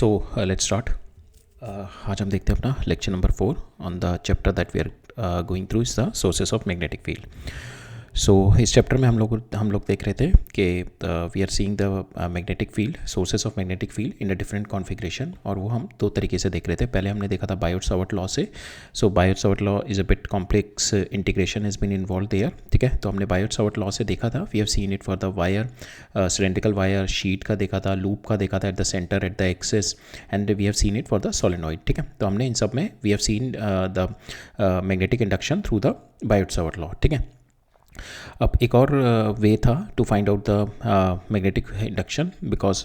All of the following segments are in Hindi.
So let's start. आज हम देखते हैं अपना lecture number 4 on the chapter that we are going through is the sources of magnetic field. So इस चैप्टर में हम लोग देख रहे थे कि we are seeing the magnetic field, sources of magnetic field in a different configuration, और वो हम दो तरीके से देख रहे थे। पहले हमने देखा था बायोट-सावर्ट लॉ से। So Biot Savart law is a bit complex, integration has been involve there. ठीक है, तो हमने बायोट-सावर्ट लॉ से देखा था, we have seen it for the wire, cylindrical wire, sheet का देखा था, लूप का देखा था at the centre, at the axis, and we have seen it for the solenoid. ठीक है, तो हमने इन सब में we have seen the magnetic induction through the Biot Savart law. ठीक है, अब एक और वे था to find out the magnetic induction, because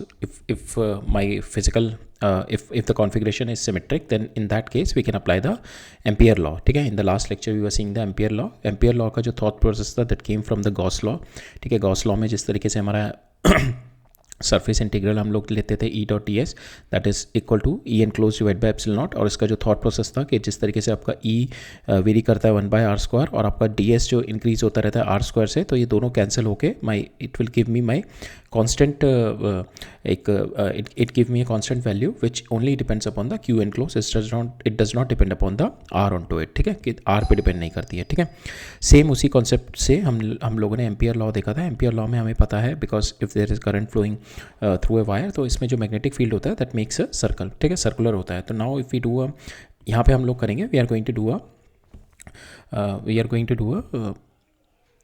if my physical if the configuration is symmetric, then in that case we can apply the Ampere law. ठीक है, in the last lecture we were seeing the Ampere law. Ampere law का जो thought process था that came from the Gauss law. ठीक है, Gauss law में जिस तरीके से हमारा सरफेस इंटीग्रल हम लोग लेते थे E dot T S that is equal to E enclose divide by epsilon not, और इसका जो थॉट प्रोसेस था कि जिस तरीके से आपका ई वेरी करता है 1/r² और आपका डी एस जो इंक्रीज होता रहता है r² से, तो ये दोनों कैंसिल होके my it will give me my constant it give me a constant value which only depends upon the q enclosed. It does not depend upon the r onto it. ठीक है, कि r पे डिपेंड नहीं करती है। ठीक है, सेम उसी कॉन्सेप्ट से हम लोगों ने एम्पियर लॉ देखा था। एम्पियर लॉ में हमें पता है because if there is current flowing through a wire, तो इसमें जो मैग्नेटिक फील्ड होता है दैट मेक्स अ सर्कल। ठीक है, सर्कुलर होता है। तो now if we do a, यहाँ पे हम लोग करेंगे we are going to do a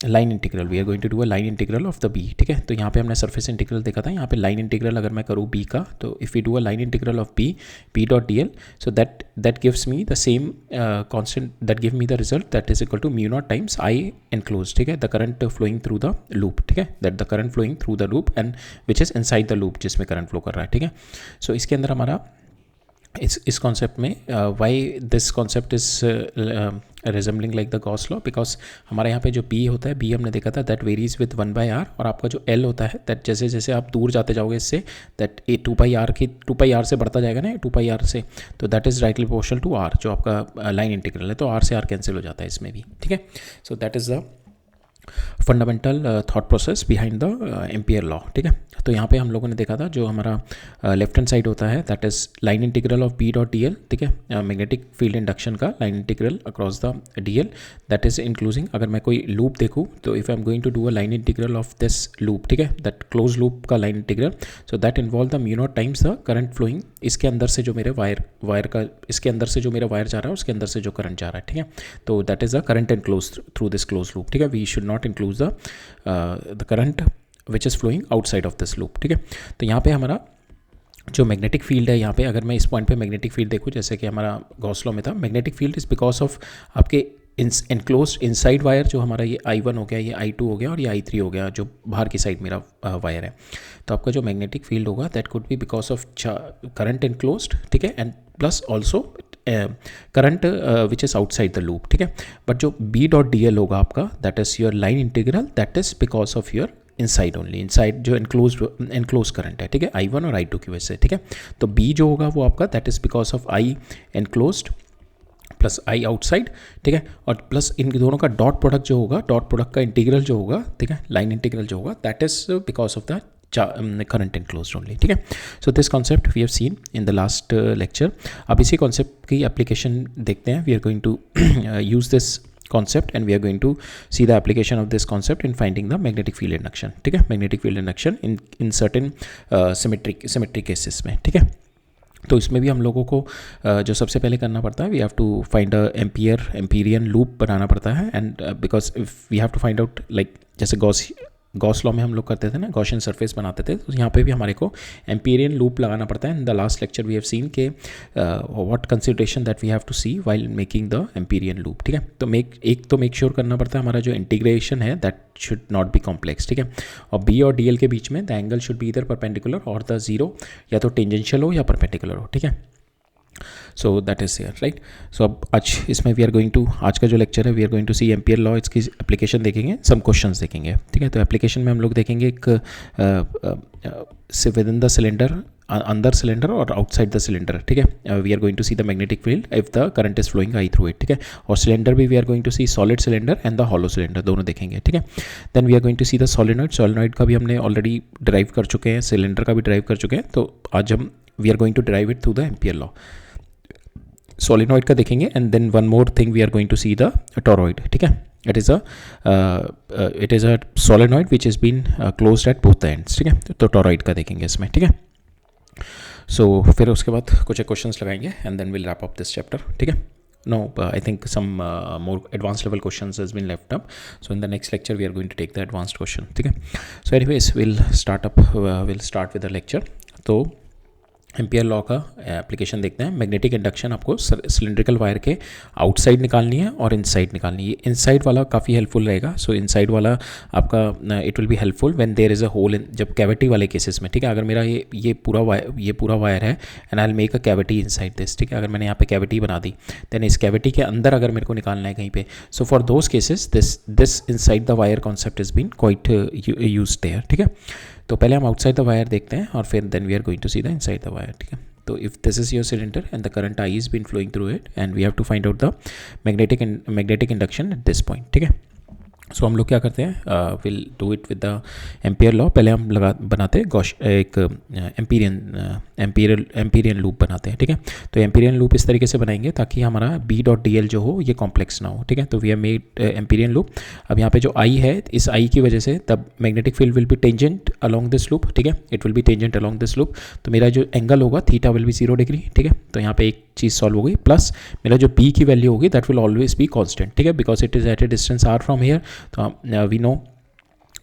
line integral, we are going to do a line integral of the B. ठीक है, तो यहाँ पे हमने सरफेस इंटीग्रल देखा था, यहाँ पे लाइन इंटीग्रल अगर मैं करूँ बी का, तो if we do a line integral of B dot D L, so that gives me the same constant, that give me the result that is equal to mu not times I enclose. ठीक है, the current flowing through the loop. ठीक है, that the current flowing through the loop and which is inside the loop जिसमें करंट फ्लो कर रहा है। ठीक है, सो इसके अंदर हमारा इस कॉन्सेप्ट में why this concept is resembling like the Gauss law, because हमारे यहाँ पे जो बी होता है, बी हमने देखा था दैट वेरीज विथ 1/r, और आपका जो एल होता है दैट जैसे जैसे आप दूर जाते जाओगे इससे दैट ए 2πr से बढ़ता जाएगा ना, 2πr से, तो that is rightly proportional to r जो आपका लाइन इंटीग्रल है, तो r से r कैंसिल हो जाता है इसमें भी। ठीक है, so that is the fundamental thought process behind the Ampere law. ठीक है, तो यहाँ पे हम लोगों ने देखा था जो हमारा लेफ्ट हैंड साइड होता है that is line integral of B dot D L. ठीक है, मैग्नेटिक फील्ड इंडक्शन का line integral across the D L that is including, अगर मैं कोई लूप देखूँ तो if I am going to do a line integral of this loop, ठीक है, दैट क्लोज लूप का line integral, so that involve the mu not times the current flowing, इसके अंदर से जो मेरे वायर का इसके अंदर से जो मेरा वायर जा रहा है उसके अंदर से जो करंट जा रहा है। ठीक है, तो that is the current enclose through this close loop. ठीक है, we should not include the current which is flowing outside of this loop. ठीक है, तो यहाँ पे हमारा जो मैग्नेटिक फील्ड है, यहाँ पे अगर मैं इस पॉइंट पे मैग्नेटिक फील्ड देखूँ जैसे कि हमारा गॉस लॉ में था, magnetic field is because of आपके एनक्लोज इनसाइड वायर, जो हमारा ये I1 हो गया, ये I2 हो गया और ये I3 हो गया, जो बाहर की साइड मेरा वायर है, तो आपका जो मैग्नेटिक फील्ड होगा that could be because of current enclosed. ठीक है, and plus also current which is outside the loop. ठीक है, बट जो बी डॉट डी एल होगा आपका that is your line integral, that is because of your inside only, inside जो एनक्लोज करंट है। ठीक है, I1 और I2 की वजह से। ठीक है, तो बी जो होगा वो आपका that is because of I enclosed plus I outside. ठीक है, और प्लस इन दोनों का डॉट प्रोडक्ट जो होगा, डॉट प्रोडक्ट का इंटीग्रल जो होगा, ठीक है, लाइन इंटीग्रल जो होगा that is because of the current enclosed only. ठीक है, so this concept we have seen in the last lecture. अब इसी कॉन्सेप्ट की एप्लीकेशन देखते हैं। We are going to use this concept and we are going to see the application of this concept in finding the magnetic field induction. ठीक है, magnetic field induction in certain symmetric cases में। ठीक है, तो इसमें भी हम लोगों को जो सबसे पहले करना पड़ता है, we have to find a Amperian loop बनाना पड़ता है, and because if we have to find out like जैसे गॉस लॉ में हम लोग करते थे ना, गॉसियन सरफेस बनाते थे, तो यहाँ पे भी हमारे को एम्पीरियन लूप लगाना पड़ता है। In the last lecture we have seen के what consideration that we have to see while making the Amperian loop. ठीक है, तो मेक श्योर करना पड़ता है हमारा जो इंटीग्रेशन है that should not be complex. ठीक है, और बी और डी एल के बीच में द एंगल शुड बी इधर परपेंडिकुलर और द जीरो, या तो टेंजेंशियल हो या परपेंडिकुलर हो। ठीक है, so that is here right. So अब आज इसमें वी आर गोइंग टू, आज का जो लेक्चर है we are going to see Ampere law, इसकी एप्लीकेशन देखेंगे, सम क्वेश्चंस देखेंगे। ठीक है, तो एप्लीकेशन में हम लोग देखेंगे एक विद इन द सिलेंडर, अंदर सिलेंडर और आउटसाइड द सिलेंडर। ठीक है, we are going to see the magnetic field if the current is flowing I through it. ठीक है, और सिलेंडर भी we are going to see solid cylinder and the hollow cylinder, दोनों देखेंगे। ठीक है, then we are going to see the solenoid का भी हमने ऑलरेडी ड्राइव कर चुके हैं, सिलेंडर का भी ड्राइव कर चुके हैं, तो आज हम we are going to derive it through the Ampere law. Solenoid का देखेंगे and then one more thing we are going to see the toroid. ठीक है, it is a solenoid which is been closed at both the ends. ठीक है, तो टॉरॉइड का देखेंगे इसमें. ठीक है, सो फिर उसके बाद कुछ क्वेश्चंस लगाएंगे and then will wrap up this chapter. ठीक है. No, I think some more advanced level questions has been left up. So in the next lecture we are going to take the advanced question. ठीक है. So anyways, we'll start with the lecture. तो एम्पियर लॉ का एप्लीकेशन देखते हैं. मैग्नेटिक इंडक्शन आपको सिलेंड्रिकल वायर के आउटसाइड निकालनी है और इनसाइड निकालनी है. इनसाइड वाला काफ़ी हेल्पफुल रहेगा. सो इनसाइड वाला आपका it will be helpful when there is a hole in, जब कैविटी वाले केसेस में. ठीक है, अगर मेरा ये पूरा वायर है and I will make a cavity inside this. ठीक है, अगर मैंने यहाँ पे कैविटी बना दी देन इस कैविटी के अंदर अगर मेरे को निकालना है कहीं पे, so for those cases this inside the wire concept is been quite used there. ठीक है, तो पहले हम आउटसाइड द वायर देखते हैं और फिर then we are going to see the inside the wire. ठीक है, तो if this is your cylinder and the current I is been flowing through it and we have to find out the magnetic induction at this point. ठीक है, सो हम लोग क्या करते हैं, will do it with the Ampere law. पहले हम बनाते हैं एक एम्पीरियन लूप बनाते हैं. ठीक है, तो एम्पीरियन लूप इस तरीके से बनाएंगे ताकि हमारा B.dl जो हो ये कॉम्प्लेक्स ना हो. ठीक है, तो we have made Amperian loop. अब यहाँ पे जो आई है, इस आई की वजह से तब magnetic field will B tangent along this loop. ठीक है, it will B tangent along this loop. तो मेरा जो एंगल होगा थीटा विल बी 0 डिग्री. ठीक है, तो यहाँ पे एक चीज़ सॉल्व हो गई. प्लस मेरा जो B की वैल्यू होगी that will always be constant. ठीक है, because it is at a distance r from here. तो वी नो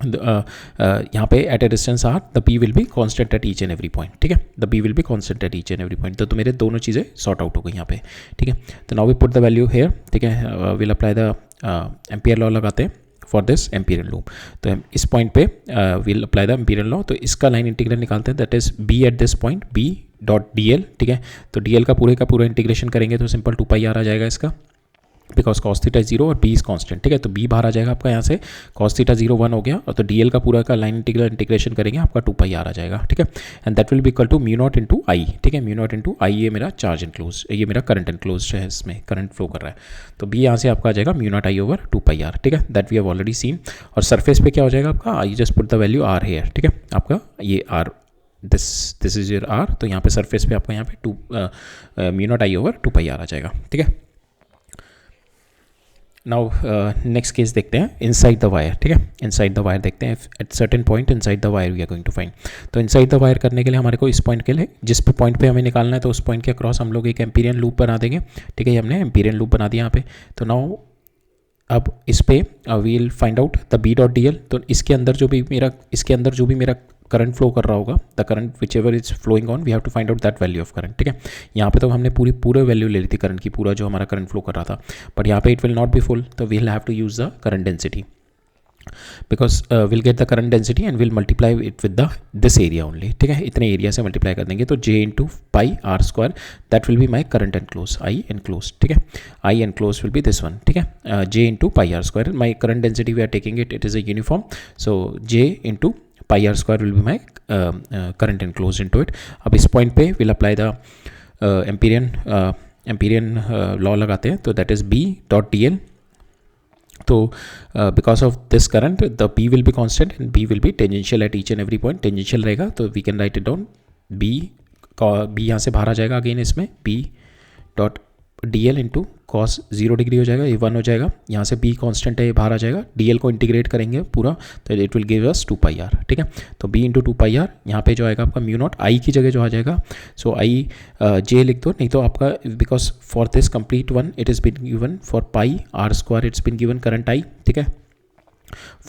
यहाँ पे at a distance r the P will be constant at each and every point. ठीक है, the P will be constant at each and every point. तो मेरे दोनों चीज़ें सॉर्ट आउट हो गई यहाँ पे. ठीक है, तो now we put the value here. ठीक है, will apply the Ampere law लगाते हैं फॉर दिस एम्पीरियन लूप. तो इस पॉइंट पे will apply the Amperian law. तो इसका लाइन इंटीग्रल निकालते हैं, that is B at this point B.dl. ठीक है, तो dl का पूरा इंटीग्रेशन करेंगे तो सिंपल 2πr आ जाएगा इसका, बिकॉज कॉस थीटा 0 और B इज कॉन्स्टेंट. ठीक है, तो B बाहर आ जाएगा आपका यहाँ से, कॉस थीटा 0 1 हो गया, और तो DL का पूरा का लाइन इंटीग्रेशन करेंगे आपका 2πr आ जाएगा. ठीक है, and that will be equal to mu not into I. ठीक है, म्यू नॉट इंटू आई ये मेरा चार्ज इनक्लोज, ये मेरा करंट इनक्लोज है, इसमें करंट फ्लो कर रहा है. तो B यहाँ से आपका आ जाएगा mu not I over 2πr. ठीक है, that we have already seen. और सरफेस पे क्या हो जाएगा आपका, I just put the value r here. ठीक है, आपका ये r this is your r. तो यहाँ पे सरफेस पे आपका यहाँ पे mu not I over 2πr आ जाएगा. ठीक है, नाउ नेक्स्ट केस देखते हैं इनसाइड द वायर. ठीक है, इनसाइड द वायर देखते हैं. At certain point inside the wire we are going to find. तो इनसाइड द वायर करने के लिए हमारे को इस पॉइंट के लिए, जिस पे पॉइंट पे हमें निकालना है, तो उस पॉइंट के अक्रॉस हम लोग एक एम्पीरियन लूप बना देंगे. ठीक है, ये हमने एम्पीरियन लूप बना दिया यहाँ पे. तो नाउ अब इस पे we will find out the B.dl. तो इसके अंदर जो भी मेरा करंट फ्लो कर रहा होगा, the current whichever is flowing on, we have to find out that value of current. ठीक है, यहाँ पे तो हमने पूरे वैल्यू ले ली थी करंट की, पूरा जो हमारा करंट फ्लो कर रहा था. बट यहाँ पे it will not be full, तो we will have to use the current density, because will get the current density and will multiply it with this area only. ठीक है, इतने एरिया से मल्टीप्लाई कर देंगे. तो J into pi r square that will be my current enclose, I enclose. ठीक है, I enclose will be this one. ठीक है, J into pi r square, my current density we are taking it is a uniform. So J into pi r square will be my current enclose into it. अब इस पॉइंट पे will apply the Amperian law लगाते हैं. तो दैट इज B.dl. तो because of this current the P will be constant and B will be tangential at each and every point. Tangential रहेगा तो we can write it down. B यहाँ से बाहर आ जाएगा अगेन इसमें, B.dl इंटू कॉस 0 डिग्री हो जाएगा, ये 1 हो जाएगा. यहाँ से B कांस्टेंट है, ये बाहर आ जाएगा. DL को इंटीग्रेट करेंगे पूरा, तो it will give us 2πr. ठीक है, तो B इंटू 2πr यहाँ पे जो आएगा आपका म्यू नॉट आई की जगह जो आ जाएगा. सो आई J लिख दो, नहीं तो आपका because for this complete one it is been given for pi r square, it's been given current I. ठीक है,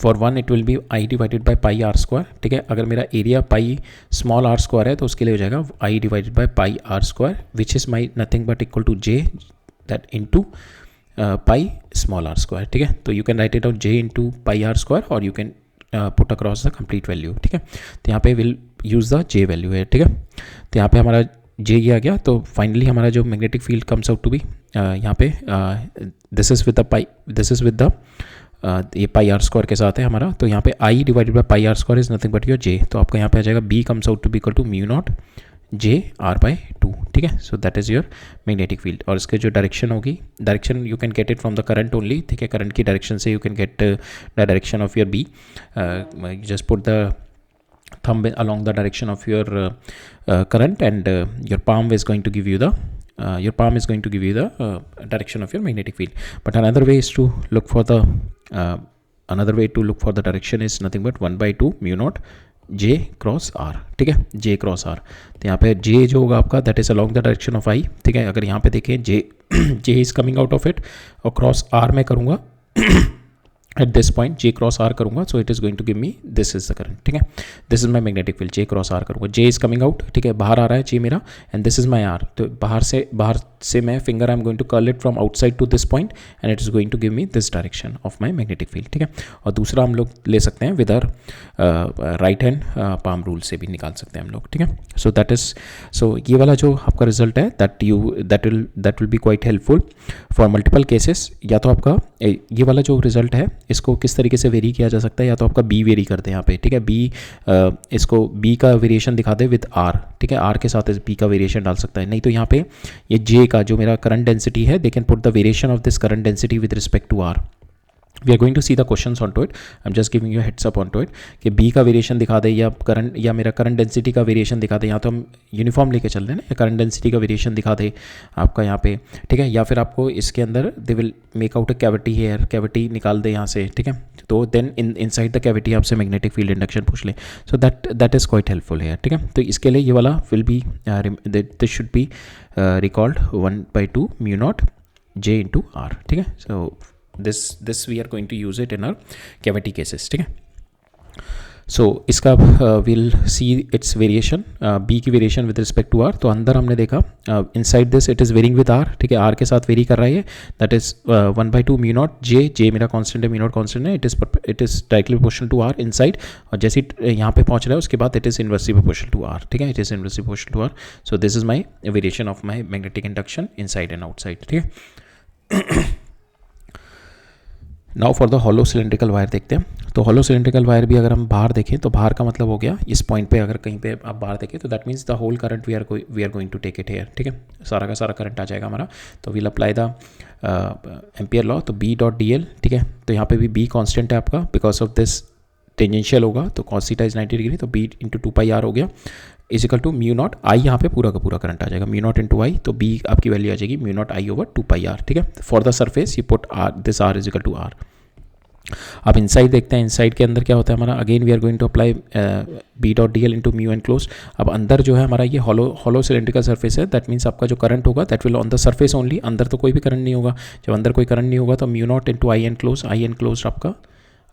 for one it will be I divided by pi r square. ठीक है, अगर मेरा area pi small r square है तो उसके लिए हो जाएगा I divided by pi r square, which is my nothing but equal to J that into pi small r square. ठीक है, तो you can write it out J into pi r square or you can put across the complete value. ठीक है, तो यहाँ पे will use the J value है. ठीक है, तो यहाँ पे हमारा J ये आ गया. तो फाइनली हमारा जो magnetic field comes out to be यहाँ पे दिस इज विद द ये पाई आर स्क्वायर के साथ है हमारा. तो यहाँ पे I divided by pi r square is nothing but your J. तो आपका यहाँ पे आ जाएगा B comes out to be equal to mu naught J R by 2. ठीक है, so that is your magnetic field. और इसके जो डायरेक्शन होगी, direction you can get it from the current only. ठीक है, करंट की डायरेक्शन से you can get the direction of your B. Just put the thumb along the direction of your current, and your palm is going to give you the direction of your magnetic field. But another way to look for the direction is nothing but 1/2 mu naught J cross R, ठीक है, J क्रॉस R। तो यहाँ पे J जो होगा आपका that is along the direction of I, ठीक है। अगर यहाँ पे देखें J is coming out of it, और क्रॉस R में करूँगा at this point J cross R करूँगा, so it is going to give me this is the current, ठीक है। This is my magnetic field, J cross R करूँगा, J इज कमिंग आउट, ठीक है, बाहर आ रहा है J मेरा, and this is my R। तो बाहर से मैं finger I am going to curl it from outside to this point, and it is going to give me this direction of my magnetic field, ठीक है। और दूसरा हम लोग ले सकते हैं with our right hand palm rule से भी निकाल सकते हैं हम लोग, ठीक है। सो ये वाला जो आपका रिजल्ट है that will B quite helpful for multiple cases. या तो आपका ये वाला जो रिजल्ट है इसको किस तरीके से वेरी किया जा सकता है, या तो आपका बी वेरी करते हैं यहाँ पे, ठीक है, बी इसको बी का वेरिएशन दिखा दे विद आर, ठीक है, आर के साथ बी का वेरिएशन डाल सकता है। नहीं तो यहाँ पे ये जे का जो मेरा करंट डेंसिटी है, they can put the variation of this current density with respect to r. We are going to see the questions on to it, I am just giving you heads up on to it कि बी का वेरिएशन दिखा दे या करंट या मेरा करंट डेंसिटी का वेरिएशन दिखा दे। यहाँ तो हम यूनिफॉर्म लेके चल रहे हैं ना, या करंट डेंसिटी का वेरिएशन दिखा दे आपका यहाँ पे, ठीक है, या फिर आपको इसके अंदर they will make out a cavity here, cavity निकाल दे यहाँ से, ठीक है। तो देन इनसाइड द कैविटी आपसे मैग्नेटिक फील्ड इंडक्शन पूछ ले, so that is quite helpful here, ठीक है। तो इसके लिए ये वाला will be this should be recalled 1/2 mu naught J into R, ठीक है। सो this we are going to use it in our cavity cases, ठीक है। सो इसका will see its variation, B की variation with respect to r. तो अंदर हमने देखा inside this it is varying with r, ठीक है, आर के साथ वेरी कर रहा है, that is 1/2 mu naught J मेरा कांस्टेंट है, mu naught कांस्टेंट है, it is directly proportional to r inside, और जैसे यहाँ पे पहुँच रहा है उसके बाद it is inversely proportional to are, ठीक है, it is inversely proportional to r. So this is my variation of my magnetic induction inside and outside, ठीक है। Now for the hollow cylindrical wire देखते हैं। तो हॉलो सिलेंड्रिकल वायर भी अगर हम बाहर देखें तो बाहर का मतलब हो गया इस पॉइंट पे, अगर कहीं पे आप बाहर देखें तो that means the whole current we are going to take it here, ठीक है, सारा का सारा करंट आ जाएगा हमारा। तो will apply the Ampere law, तो B.dl, ठीक है। तो यहाँ पे भी B कांस्टेंट है आपका, बिकॉज ऑफ दिस टेंजेंशियल होगा, तो cos थीटा इज 90 डिग्री, तो B इंटू 2πr हो गया is equal to mu not I, यहाँ पे पूरा का पूरा करंट आ जाएगा, म्यू नॉट इंटू आई, तो B आपकी वैल्यू आ जाएगी mu naught I over 2πr, ठीक है। For the surface you put r, this r is equal to r. अब इनसाइड देखते हैं, इनसाइड के अंदर क्या होता है हमारा, again we are going to apply B.dl into mu enclose. अब अंदर जो है हमारा ये हॉलो सिलेंड्रिकल सर्फेस है, दैट मीन्स आपका जो करंट होगा that will on the surface only, अंदर तो कोई भी करंट नहीं होगा। जब अंदर कोई करंट नहीं होगा तो mu not into I enclose आपका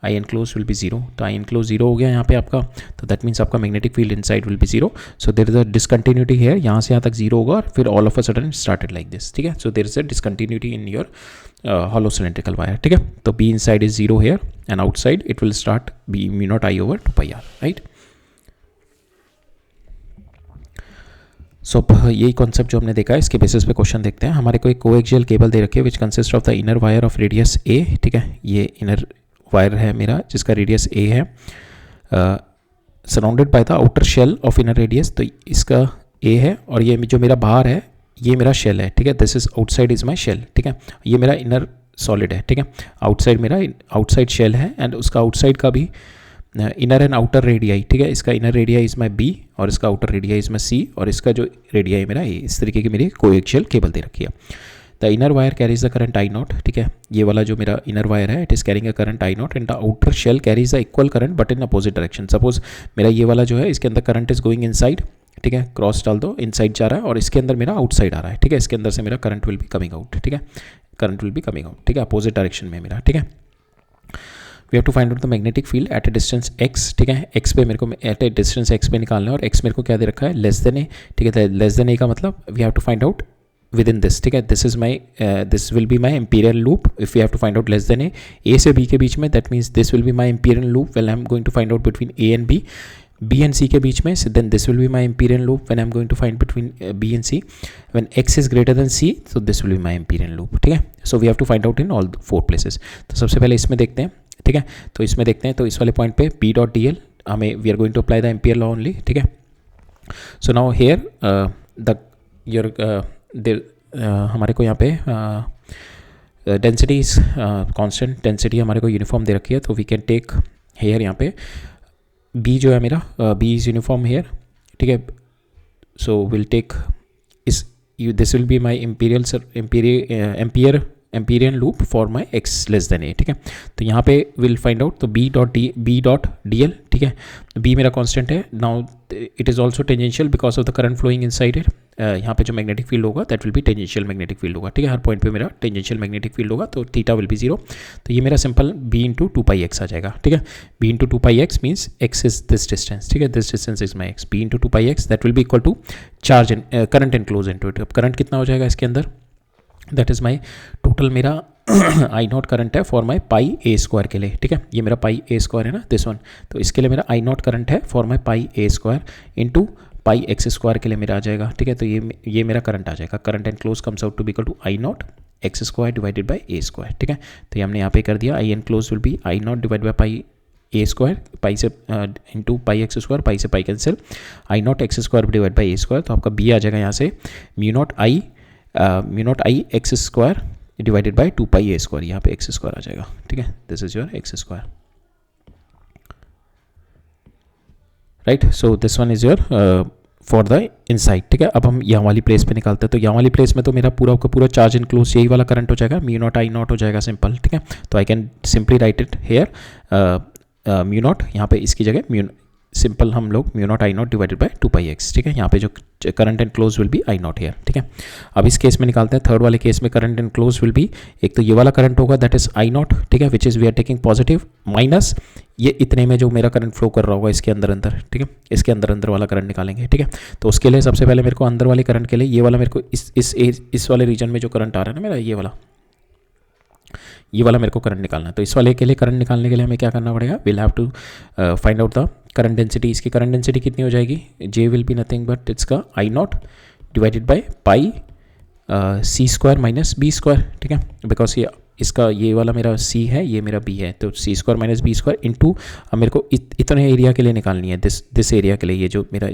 I N close will be zero, तो आई एन क्लोज जीरो हो गया यहाँ पे आपका, तो दैट मीन्स आपका magnetic field inside will be zero. So there is a discontinuity here, यहाँ से यहाँ तक जीरो होगा और फिर all of a sudden started like this, ठीक है। So there is a discontinuity in your hollow cylindrical wire, ठीक है। तो B inside is zero here and outside it will start B mu not I over 2πr, right. So यही कॉन्सेप्ट जो हमने देखा है इसके बेसिस पे क्वेश्चन देखते हैं। हमारे को एक कोएक्सियल केबल दे रखी है which consist of the inner wire of radius A, ठीक है, ये इनर वायर है मेरा जिसका रेडियस A है, surrounded by the outer shell of inner radius, तो इसका A है, और ये जो मेरा बाहर है ये मेरा शेल है, ठीक है, this is outside is my shell, ठीक है, ये मेरा इनर सॉलिड है, ठीक है, आउटसाइड मेरा आउटसाइड शेल है, एंड उसका आउटसाइड का भी इनर एंड आउटर रेडियाई, ठीक है, इसका inner radii is my B और इसका outer radii is my C, और इसका जो रेडियाई मेरा A, इस तरीके की मेरी कोएक्सियल केबल दे रखी है। The inner wire carries the current I naught, ठीक है, ये वाला जो मेरा इनर वायर है it is carrying a current I naught, and the outer shell carries the equal current but in opposite direction. Suppose मेरा ये वाला जो है इसके अंदर करंट इज गोइंग इनसाइड, ठीक है, क्रॉस डाल दो, इनसाइड जा रहा है, और इसके अंदर मेरा आउटसाइड आ रहा है, ठीक है, इसके अंदर से मेरा current will be coming out, ठीक है, current will be coming out, ठीक है, अपोजिट डायरेक्शन में मेरा, ठीक है। We have to find out the magnetic field at a distance x, ठीक है, x पे मेरे को एट ए डिस्टेंस x पे निकालना है, और x मेरे को क्या दे रखा है, लेस देन a, ठीक है, लेस देन a का मतलब we have to find out within this, ठीक है, this is my this will be my Amperian loop if you have to find out less than a से b के बीच में, that means this will be my Amperian loop when I am going to find out between a and b and c के बीच में, then this will be my Amperian loop when I am going to find between b and c when x is greater than c, so this will be my Amperian loop, ठीक है। So we have to find out in all 4 places. तो सबसे पहले इसमें देखते हैं, ठीक है, तो इसमें देखते हैं, तो इस वाले पॉइंट पे B.dl हमें we are going to apply the Ampere law only, ठीक है। So now here the your हमारे को यहाँ पे डेंसिटी इज कांस्टेंट, डेंसिटी हमारे को यूनिफॉर्म दे रखी है, तो वी कैन टेक हेयर यहाँ पे बी जो है मेरा, बी इज़ यूनिफॉर्म हेयर, ठीक है. सो विल टेक इस, this will be my Amperian loop for my x less than a, ठीक है. तो यहाँ पे विल फाइंड आउट, तो बी डॉट डी एल, ठीक है. बी मेरा कांस्टेंट है. Now it is also tangential because of the current flowing inside it. यहाँ पे जो मैग्नेटिक फील्ड होगा that will be tangential magnetic field होगा, ठीक है. हर पॉइंट पे मेरा टेंजेंशियल मैग्नेटिक फील्ड होगा, तो थीटा विल बी 0. तो ये मेरा सिंपल बी इंटू 2πx आ जाएगा, ठीक है. B into 2πx means x is this distance, ठीक है. This distance is my x. B into 2πx that will be equal to charge current enclose into it. अब करंट कितना हो जाएगा इसके अंदर, दैट इज़ माई टोटल मेरा आई नॉट करंट है for my pi a square के लिए, ठीक है. ये मेरा पाई ए स्क्वायर है ना, दिस वन. तो इसके लिए मेरा आई नॉट करंट है for my pi a square into pi x square के लिए मेरा आ जाएगा, ठीक है. तो ये मेरा करंट आ जाएगा. Current enclose comes out to be equal to I naught x square divided by a square, ठीक है. तो ये हमने यहाँ पे कर दिया. I N close will be I naught divide by pi a square, pi से into pi x square, pi से pi cancel, I naught x square divide by a square. तो आपका बी आ जाएगा यहाँ से mu not I x square divided by 2π a square. यहाँ पे एक्स स्क्वायर आ जाएगा, ठीक है. This is your x square, right. So this one is your for the inside, ठीक है. अब हम यहाँ वाली प्लेस पे निकालते हैं. तो यहाँ वाली प्लेस में तो मेरा पूरा का पूरा चार्ज इनक्लोज यही वाला करंट हो जाएगा, म्यू नॉट आई नॉट हो जाएगा सिंपल, ठीक है. तो I can simply write it here mu not, यहाँ पे इसकी जगह म्यू सिंपल हम लोग mu not I not divided by 2πx, ठीक है. यहाँ पे जो current enclosed will be I not here, ठीक है. अब इस केस में निकालते हैं. थर्ड वाले केस में current enclosed will B, एक तो ये वाला करंट होगा दैट इज आई नॉट, ठीक है, which is we are taking positive, minus ये इतने में जो मेरा करंट फ्लो कर रहा होगा इसके अंदर अंदर, ठीक है. इसके अंदर अंदर वाला करंट निकालेंगे, ठीक है. तो उसके लिए सबसे पहले मेरे को अंदर वाले करंट के लिए ये वाला मेरे को इस वाले रीजन में जो करंट आ रहा है ना मेरा, ये वाला मेरे को करंट निकालना है. तो इस वाले के लिए करंट निकालने के लिए हमें क्या करना पड़ेगा, will have to find out the current density. इसकी करंट डेंसिटी कितनी हो जाएगी, J will be nothing but it's का I not divided by pi c square minus B square, ठीक है. बिकॉज ये इसका ये वाला मेरा सी है, ये मेरा बी है, तो c square minus B square into मेरे को इतने एरिया के लिए निकालनी है, दिस एरिया के लिए, ये जो मेरा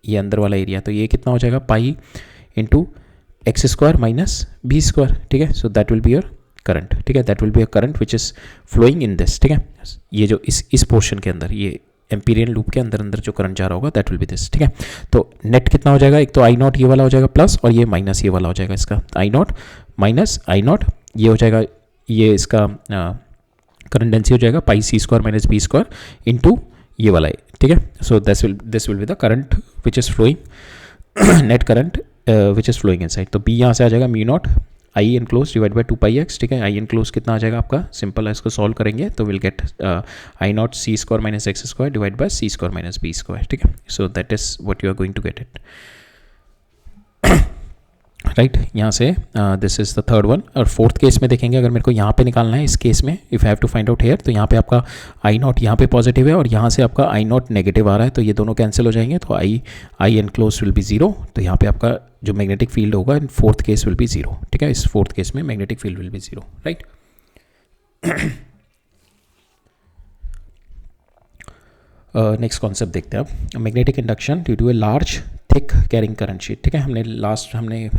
ये अंदर वाला एरिया. तो ये कितना हो जाएगा, pi into x square minus B square, ठीक है. So that will be your current, ठीक है. That will be a current which is flowing in this, ठीक है. ये जो इस पोर्शन के अंदर, ये एम्पीरियन लूप के अंदर अंदर जो करंट जा रहा होगा दैट विल बी दिस, ठीक है. तो नेट कितना हो जाएगा, एक तो आई नॉट ये वाला हो जाएगा प्लस, और ये माइनस ये वाला हो जाएगा इसका, I naught minus I naught, ये हो जाएगा, ये इसका करंट डेंसिटी हो जाएगा pi c square minus B square into ये वाला है, ठीक है. So this will be the current which is flowing, net current which is flowing inside. तो बी यहाँ से आ जाएगा mu not I enclose divide by 2πx, ठीक है. आई एन क्लोज कितना आ जाएगा आपका, सिंपल है, इसको सॉल्व करेंगे तो will get I not C square minus x square divide by C square minus B square, ठीक है. So that is what you are going to get it, right. यहाँ से this is the third one. और फोर्थ केस में देखेंगे, अगर मेरे को यहाँ पे निकालना है इस केस में, if I have to find out here, तो यहाँ पे आपका आई नॉट यहाँ पे पॉजिटिव है और यहाँ से आपका आई नॉट नेगेटिव आ रहा है, तो ये दोनों कैंसिल हो जाएंगे. तो I N close will be 0. तो यहाँ पे आपका जो मैग्नेटिक फील्ड होगा in fourth case will be 0, ठीक है. इस फोर्थ केस में magnetic field will be 0, right. Next concept देखते हैं अब, magnetic induction due to a large thick carrying current sheet, ठीक है. हमने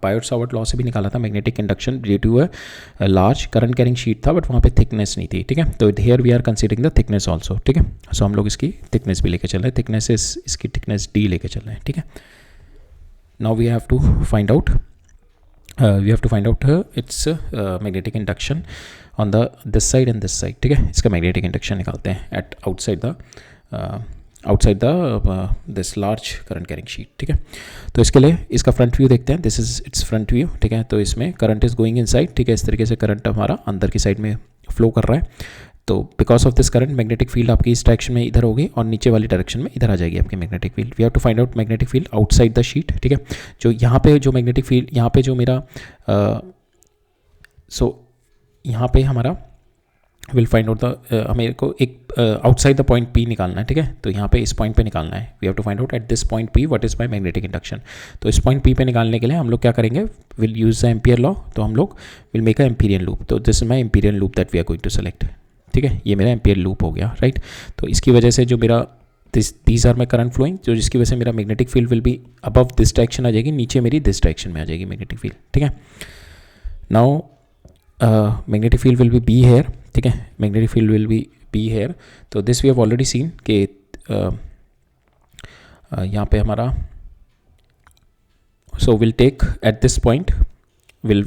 पायट-सावर्ट लॉ से भी निकाला था magnetic induction due to a large current carrying sheet था, बट वहाँ पे थिकनेस नहीं थी, ठीक है. तो here we are considering the thickness also, ठीक है. सो हम लोग इसकी थिकनेस भी लेके चल रहे हैं, थिकनेस इसकी थिकनेस डी लेके चल रहे हैं, ठीक है. Now we have to find out its magnetic induction on the this side and this side, ठीक है. इसका मैग्नेटिक इंडक्शन निकालते हैं at outside the this large current carrying sheet, ठीक है. तो इसके लिए इसका फ्रंट व्यू देखते हैं. This is it's front view, ठीक है. तो इसमें करंट इज गोइंग इनसाइड, ठीक है. इस तरीके से करंट हमारा अंदर की साइड में फ्लो कर रहा है. तो because of this current magnetic field आपकी इस डायरेक्शन में इधर होगी और नीचे वाली डायरेक्शन में इधर आ जाएगी आपकी magnetic field. We have to find out magnetic field outside the sheet, ठीक है. जो यहाँ पे जो मैग्नेटिक फील्ड यहाँ पे जो मेरा यहाँ पे हमारा विल फाइंड आउट द, हमें को एक आउटसाइड द पॉइंट पी निकालना है, ठीक है. तो यहाँ पे इस पॉइंट पे निकालना है. We have to find out at this point P what is my magnetic induction. तो इस पॉइंट पी पे निकालने के लिए हम लोग क्या करेंगे, will use the Ampere law. तो हम लोग will make a Amperian loop. तो this is my Amperian loop that we are going to select, ठीक है. ये मेरा एम्पियर लूप हो गया, राइट. तो इसकी वजह से जो मेरा these are my current flowing, जो जिसकी वजह से मेरा magnetic field will be above this direction आ जाएगी, नीचे मेरी दिस डायरेक्शन में आ जाएगी मैग्नेटिक फील्ड, ठीक है. Now magnetic field will be here, ठीक है. Magnetic field will be here. तो this we have already seen कि यहाँ पे हमारा so will take at this point, will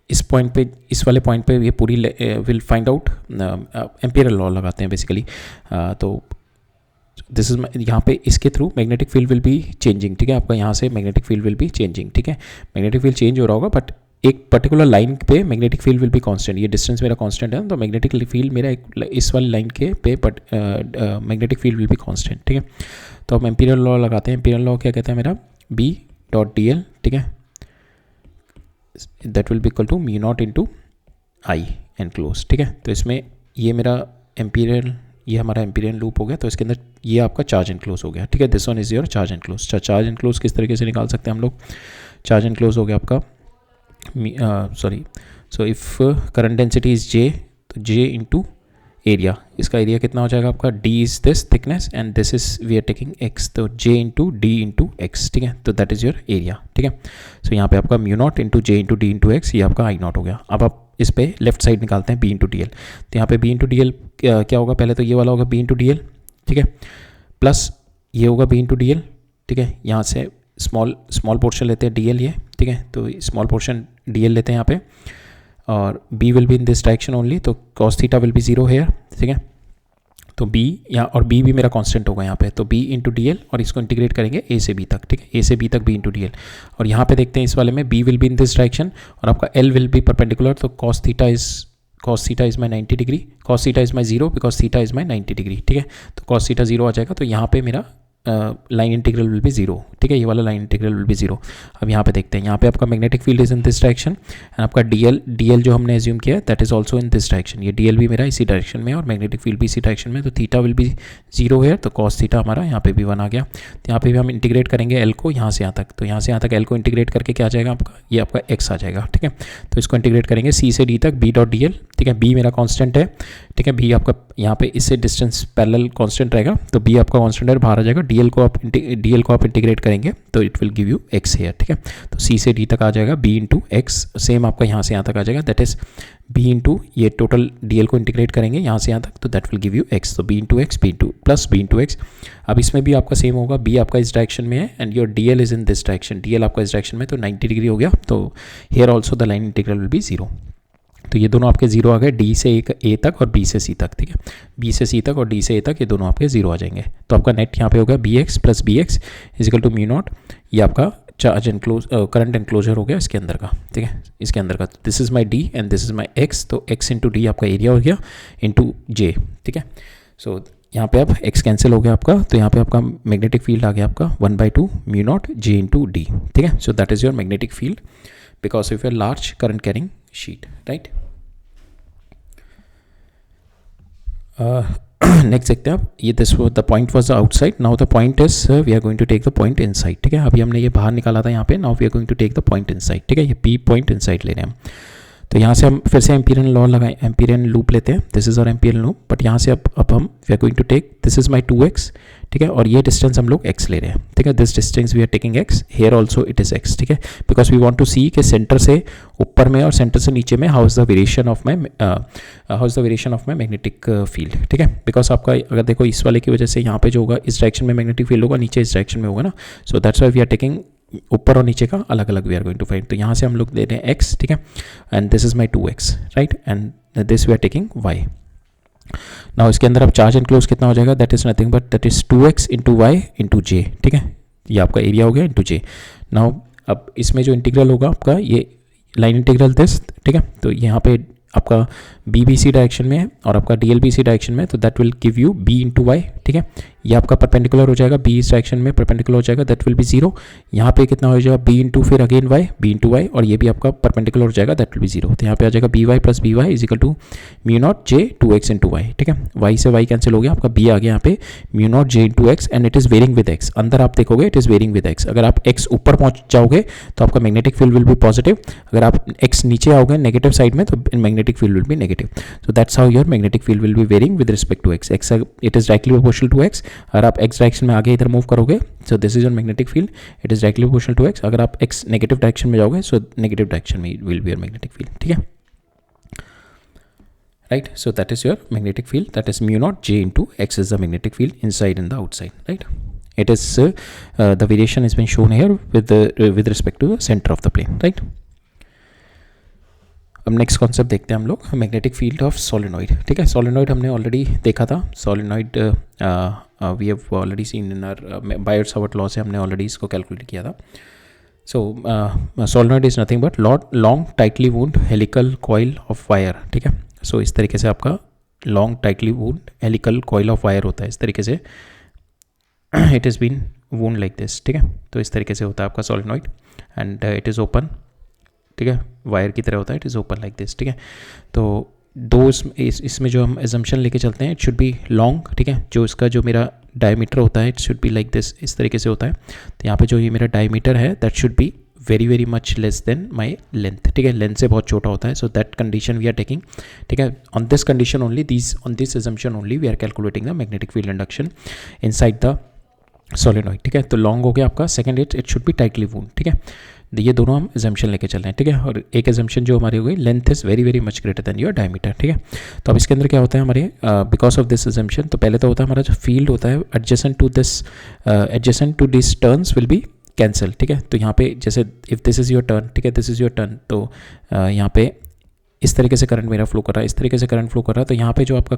इस पॉइंट पे, इस वाले पॉइंट पे ये पूरी will find out, empirical law लगाते हैं बेसिकली। तो दिस इज यहाँ पे इसके through magnetic field will be changing, ठीक है, आपका यहाँ से magnetic field will be changing, ठीक है, मैग्नेटिक फील्ड चेंज हो रहा होगा, बट एक पर्टिकुलर लाइन पे magnetic field will be constant. ये डिस्टेंस मेरा कांस्टेंट है, तो मैग्नेटिक फील्ड मेरा एक इस वाली लाइन के पे magnetic field will be constant, ठीक है। तो हम एम्पिरिकल लॉ लगाते हैं। एम्पिरिकल लॉ क्या कहता है मेरा, बी डॉट डी एल, ठीक है, that will be equal to mu not into I enclose, ठीक है। तो इसमें ये मेरा एम्पिरिकल, ये हमारा एम्पिरिकल लूप हो गया, तो इसके अंदर ये आपका चार्ज एनक्लोज हो गया, ठीक है। This one is your charge enclose. Charge enclose किस तरीके से निकाल सकते हैं हम लोग, चार्ज एनक्लोज हो गया आपका sorry, so if current density is J, तो जे इंटू एरिया, इसका एरिया कितना हो जाएगा आपका, d is this thickness and this is we are taking x, तो J into d into x, ठीक है, तो दैट इज़ योर एरिया, ठीक है। सो यहाँ पे आपका म्यू नॉट इंटू जे इंटू डी इंटू एक्स, ये आपका आई नॉट हो गया। अब आप इस पे लेफ्ट साइड निकालते हैं बी इंटू डी एल, तो यहाँ पे बी इंटू डी एल क्या होगा, पहले तो ये वाला होगा बी इंटू डी एल, ठीक है, प्लस ये होगा बी इंटू डी एल, ठीक है। यहाँ से स्मॉल पोर्शन लेते हैं डी एल ये, ठीक है, तो स्मॉल पोर्शन डी एल लेते हैं यहाँ पे, और b will be in this direction only, तो cos theta will be zero hair, ठीक है। तो b यहाँ, और b भी मेरा कांस्टेंट होगा यहाँ पे, तो b इंटू डी एल, और इसको इंटीग्रेट करेंगे a से b तक, ठीक है, a से b तक b इंटू डी एल। और यहाँ पे देखते हैं इस वाले में b will be in this direction, और आपका l विल बी परपेंडिकुलर, तो cos theta is my 90 degree, cos theta is my zero because theta is my 90 degree, ठीक है। तो cos थीटा जीरो आ जाएगा, तो यहाँ पे मेरा line integral will be zero, ठीक है, ये वाला line integral will be zero. अब यहाँ पे देखते हैं, यहाँ पे आपका magnetic field is in this direction, and आपका डीएल जो हमने एज्यूम किया है that is also in this direction, ये डीएल भी मेरा इसी डायरेक्शन में है और मैग्नेटिक फील्ड भी इसी डायरेक्शन में, तो थीटा विल बी जीरो है, तो कॉस थीटा हमारा यहाँ पे भी 1 आ गया। तो यहाँ पे भी हम इंटीग्रेट करेंगे एल को यहाँ से यहाँ तक, तो यहाँ से यहाँ तक एल को इंटीग्रेट करके क्या आ जाएगा आपका, ये आपका एक्स आ जाएगा, ठीक है। तो इसको इंटीग्रेट करेंगे सी से डी तक, बी डॉट डी एल, ठीक है, बी मेरा कांस्टेंट है, ठीक है, बी आपका यहाँ पे इससे डिस्टेंस पैरेलल कांस्टेंट रहेगा, तो बी आपका कांस्टेंट है, बाहर आ जाएगा, डीएल को आप इंटीग्रेट करेंगे तो it will give you x here, ठीक है। तो सी से डी तक आ जाएगा बी इंटू एक्स, सेम आपका यहाँ से यहाँ तक आ जाएगा, दैट इज बी इंटू ये टोटल डीएल को इंटीग्रेट करेंगे यहाँ से यहाँ तक, तो that will give you x, तो B into x, B into plus B into x. अब इसमें भी आपका सेम होगा, बी आपका इस डायरेक्शन में है and your DL is in this direction, DL आपका इस डायरेक्शन में, तो 90 डिग्री हो गया, तो here also the line integral will be zero. तो ये दोनों आपके जीरो आ गए, डी से ए तक और बी से सी तक, ठीक है, बी से सी तक और डी से ए तक, ये दोनों आपके जीरो आ जाएंगे। तो आपका नेट यहाँ पे होगा B x plus B x equal to mu not, ये आपका चार्ज एनक्लोज करंट एनक्लोजर हो गया इसके अंदर का, ठीक है, इसके अंदर का, this is my D and this is my x, तो एक्स इंटू डी आपका एरिया हो गया इंटू जे, ठीक है। सो यहाँ पे अब एक्स कैंसिल हो गया आपका, तो यहाँ पे आपका मैग्नेटिक फील्ड आ गया आपका 1/2 mu not J into d, ठीक है। So that is your magnetic field because of your large current carrying sheet, right. Next देखते हैं अब, ये this the point was outside, now the point is we are going to take the point inside, ठीक है। अभी हमने ये बाहर निकाला था यहाँ पे, now we are going to take the point inside, ठीक है, ये पी पॉइंट इनसाइड ले रहे हैं हम। तो यहाँ से हम फिर से एम्पिरिकल लॉ लगाएं, एम्पिरिकल लूप लेते हैं, this is our empirical loop, but यहाँ से अब हम we are going to take, this is my 2x, ठीक है, और ये डिस्टेंस हम लोग x ले रहे हैं, ठीक है, this distance we are taking x, here also it is x, ठीक है, because we want to see कि सेंटर से ऊपर में और सेंटर से नीचे में how is the variation of my magnetic field, ठीक है। बिकॉज आपका अगर देखो इस वाले की वजह से यहाँ पे जो होगा इस डायरेक्शन में मैग्नेटिक फील्ड होगा, नीचे इस डायरेक्शन में होगा ना, so that's why we are taking ऊपर और नीचे का अलग अलग we are going to find. तो यहाँ से हम लोग ले रहे हैं x, ठीक है, and this is my 2x, right, and this we are taking y। Now इसके अंदर अब चार्ज एनक्लोज कितना हो जाएगा, that is nothing but that is 2x into y into J, ठीक है, ये आपका एरिया हो गया इंटू जे। नाउ अब इसमें जो इंटीग्रल होगा आपका ये लाइन इंटीग्रल दिस, ठीक है, तो यहाँ पे आपका बी बी सी डायरेक्शन में है और आपका d l B C direction में, तो that will give you B into y, ठीक है, ये आपका परपेंडिकुलर हो जाएगा, बी इस डायरेक्शन में परपेंडिकुलर हो जाएगा, दैट विल बी जीरो। यहाँ पे कितना हो जाएगा बी इंटू फिर again y, B into y, और ये भी आपका परपेंडिकुलर हो जाएगा, दैट विल बी जीरो। तो यहाँ पे आ जाएगा B y plus B y equal to mu not J 2x into y, ठीक है, वाई से वाई कैंसिल हो गया, आपका बी आ गया यहाँ पे mu not J into x, and it is varying with x, अंदर आप देखोगे it is varying with x, अगर आप एक्स ऊपर पहुंच जाओगे तो आपका magnetic field will be positive, अगर आप एक्स नीचे आओगे नेगेटिव साइड में तो magnetic field will be negative. So that's how your magnetic field will be varying with respect to x, x it is directly proportional to x, अगर आप एक्स डायरेक्शन में आगे इधर मूव करोगे so this is your magnetic field, it is directly proportional to x, अगर आप एक्स नेगेटिव डायरेक्शन में जाओगे सो नेगेटिव डायरेक्शन में will be your magnetic field, ठीक है, right? So that is your magnetic field, that is mu naught J into X is the magnetic field inside and the outside, right? It is the variation has been shown here with respect to the center of the plane, right? अब नेक्स्ट कॉन्सेप्ट देखते हैं हम लोग, मैग्नेटिक फील्ड ऑफ सोलेनॉइड, ठीक है. सोलेनॉइड हमने ऑलरेडी देखा था. Solenoid we have already seen in our Biot Savart law से हमने ऑलरेडी इसको कैलकुलेट किया था. So solenoid is nothing but long tightly wound helical coil of wire, ठीक है. सो इस तरीके से आपका long tightly wound helical coil of wire होता है, इस तरीके से it is been wound like this, ठीक है. तो इस तरीके से होता है आपका solenoid and it is open, ठीक है, वायर की तरह होता है, it is open like this, ठीक है. तो दो इसमें जो हम एजम्पशन लेके चलते हैं, इट शुड बी लॉन्ग, ठीक है. जो इसका जो मेरा डायमीटर होता है, it should be like this, इस तरीके से होता है. तो यहाँ पे जो ये मेरा डायमीटर है, that should be very very much less than my length, ठीक है. लेंथ से बहुत छोटा होता है. So that condition we are taking, ठीक है. On this condition only, on this assumption only we are calculating the magnetic field induction inside the solenoid, ठीक है. तो लॉन्ग हो गया आपका. Second it should be tightly wound, ठीक है. ये दोनों हम एजम्पशन लेके चल रहे हैं, ठीक है. और एक एजम्पशन जो हमारी हो गई, length is very very much greater than your diameter, ठीक है. तो अब इसके अंदर क्या होता है हमारे, बिकॉज ऑफ दिस एजम्पशन, तो पहले तो होता है हमारा जो फील्ड होता है adjacent to this turns will be cancel, ठीक है. तो यहाँ पे जैसे if this is your turn, ठीक है, दिस इज़ योर टर्न, तो यहाँ पे इस तरीके से करंट मेरा फ्लो कर रहा है, इस तरीके से करंट फ्लो कर रहा है. तो यहाँ पे जो आपका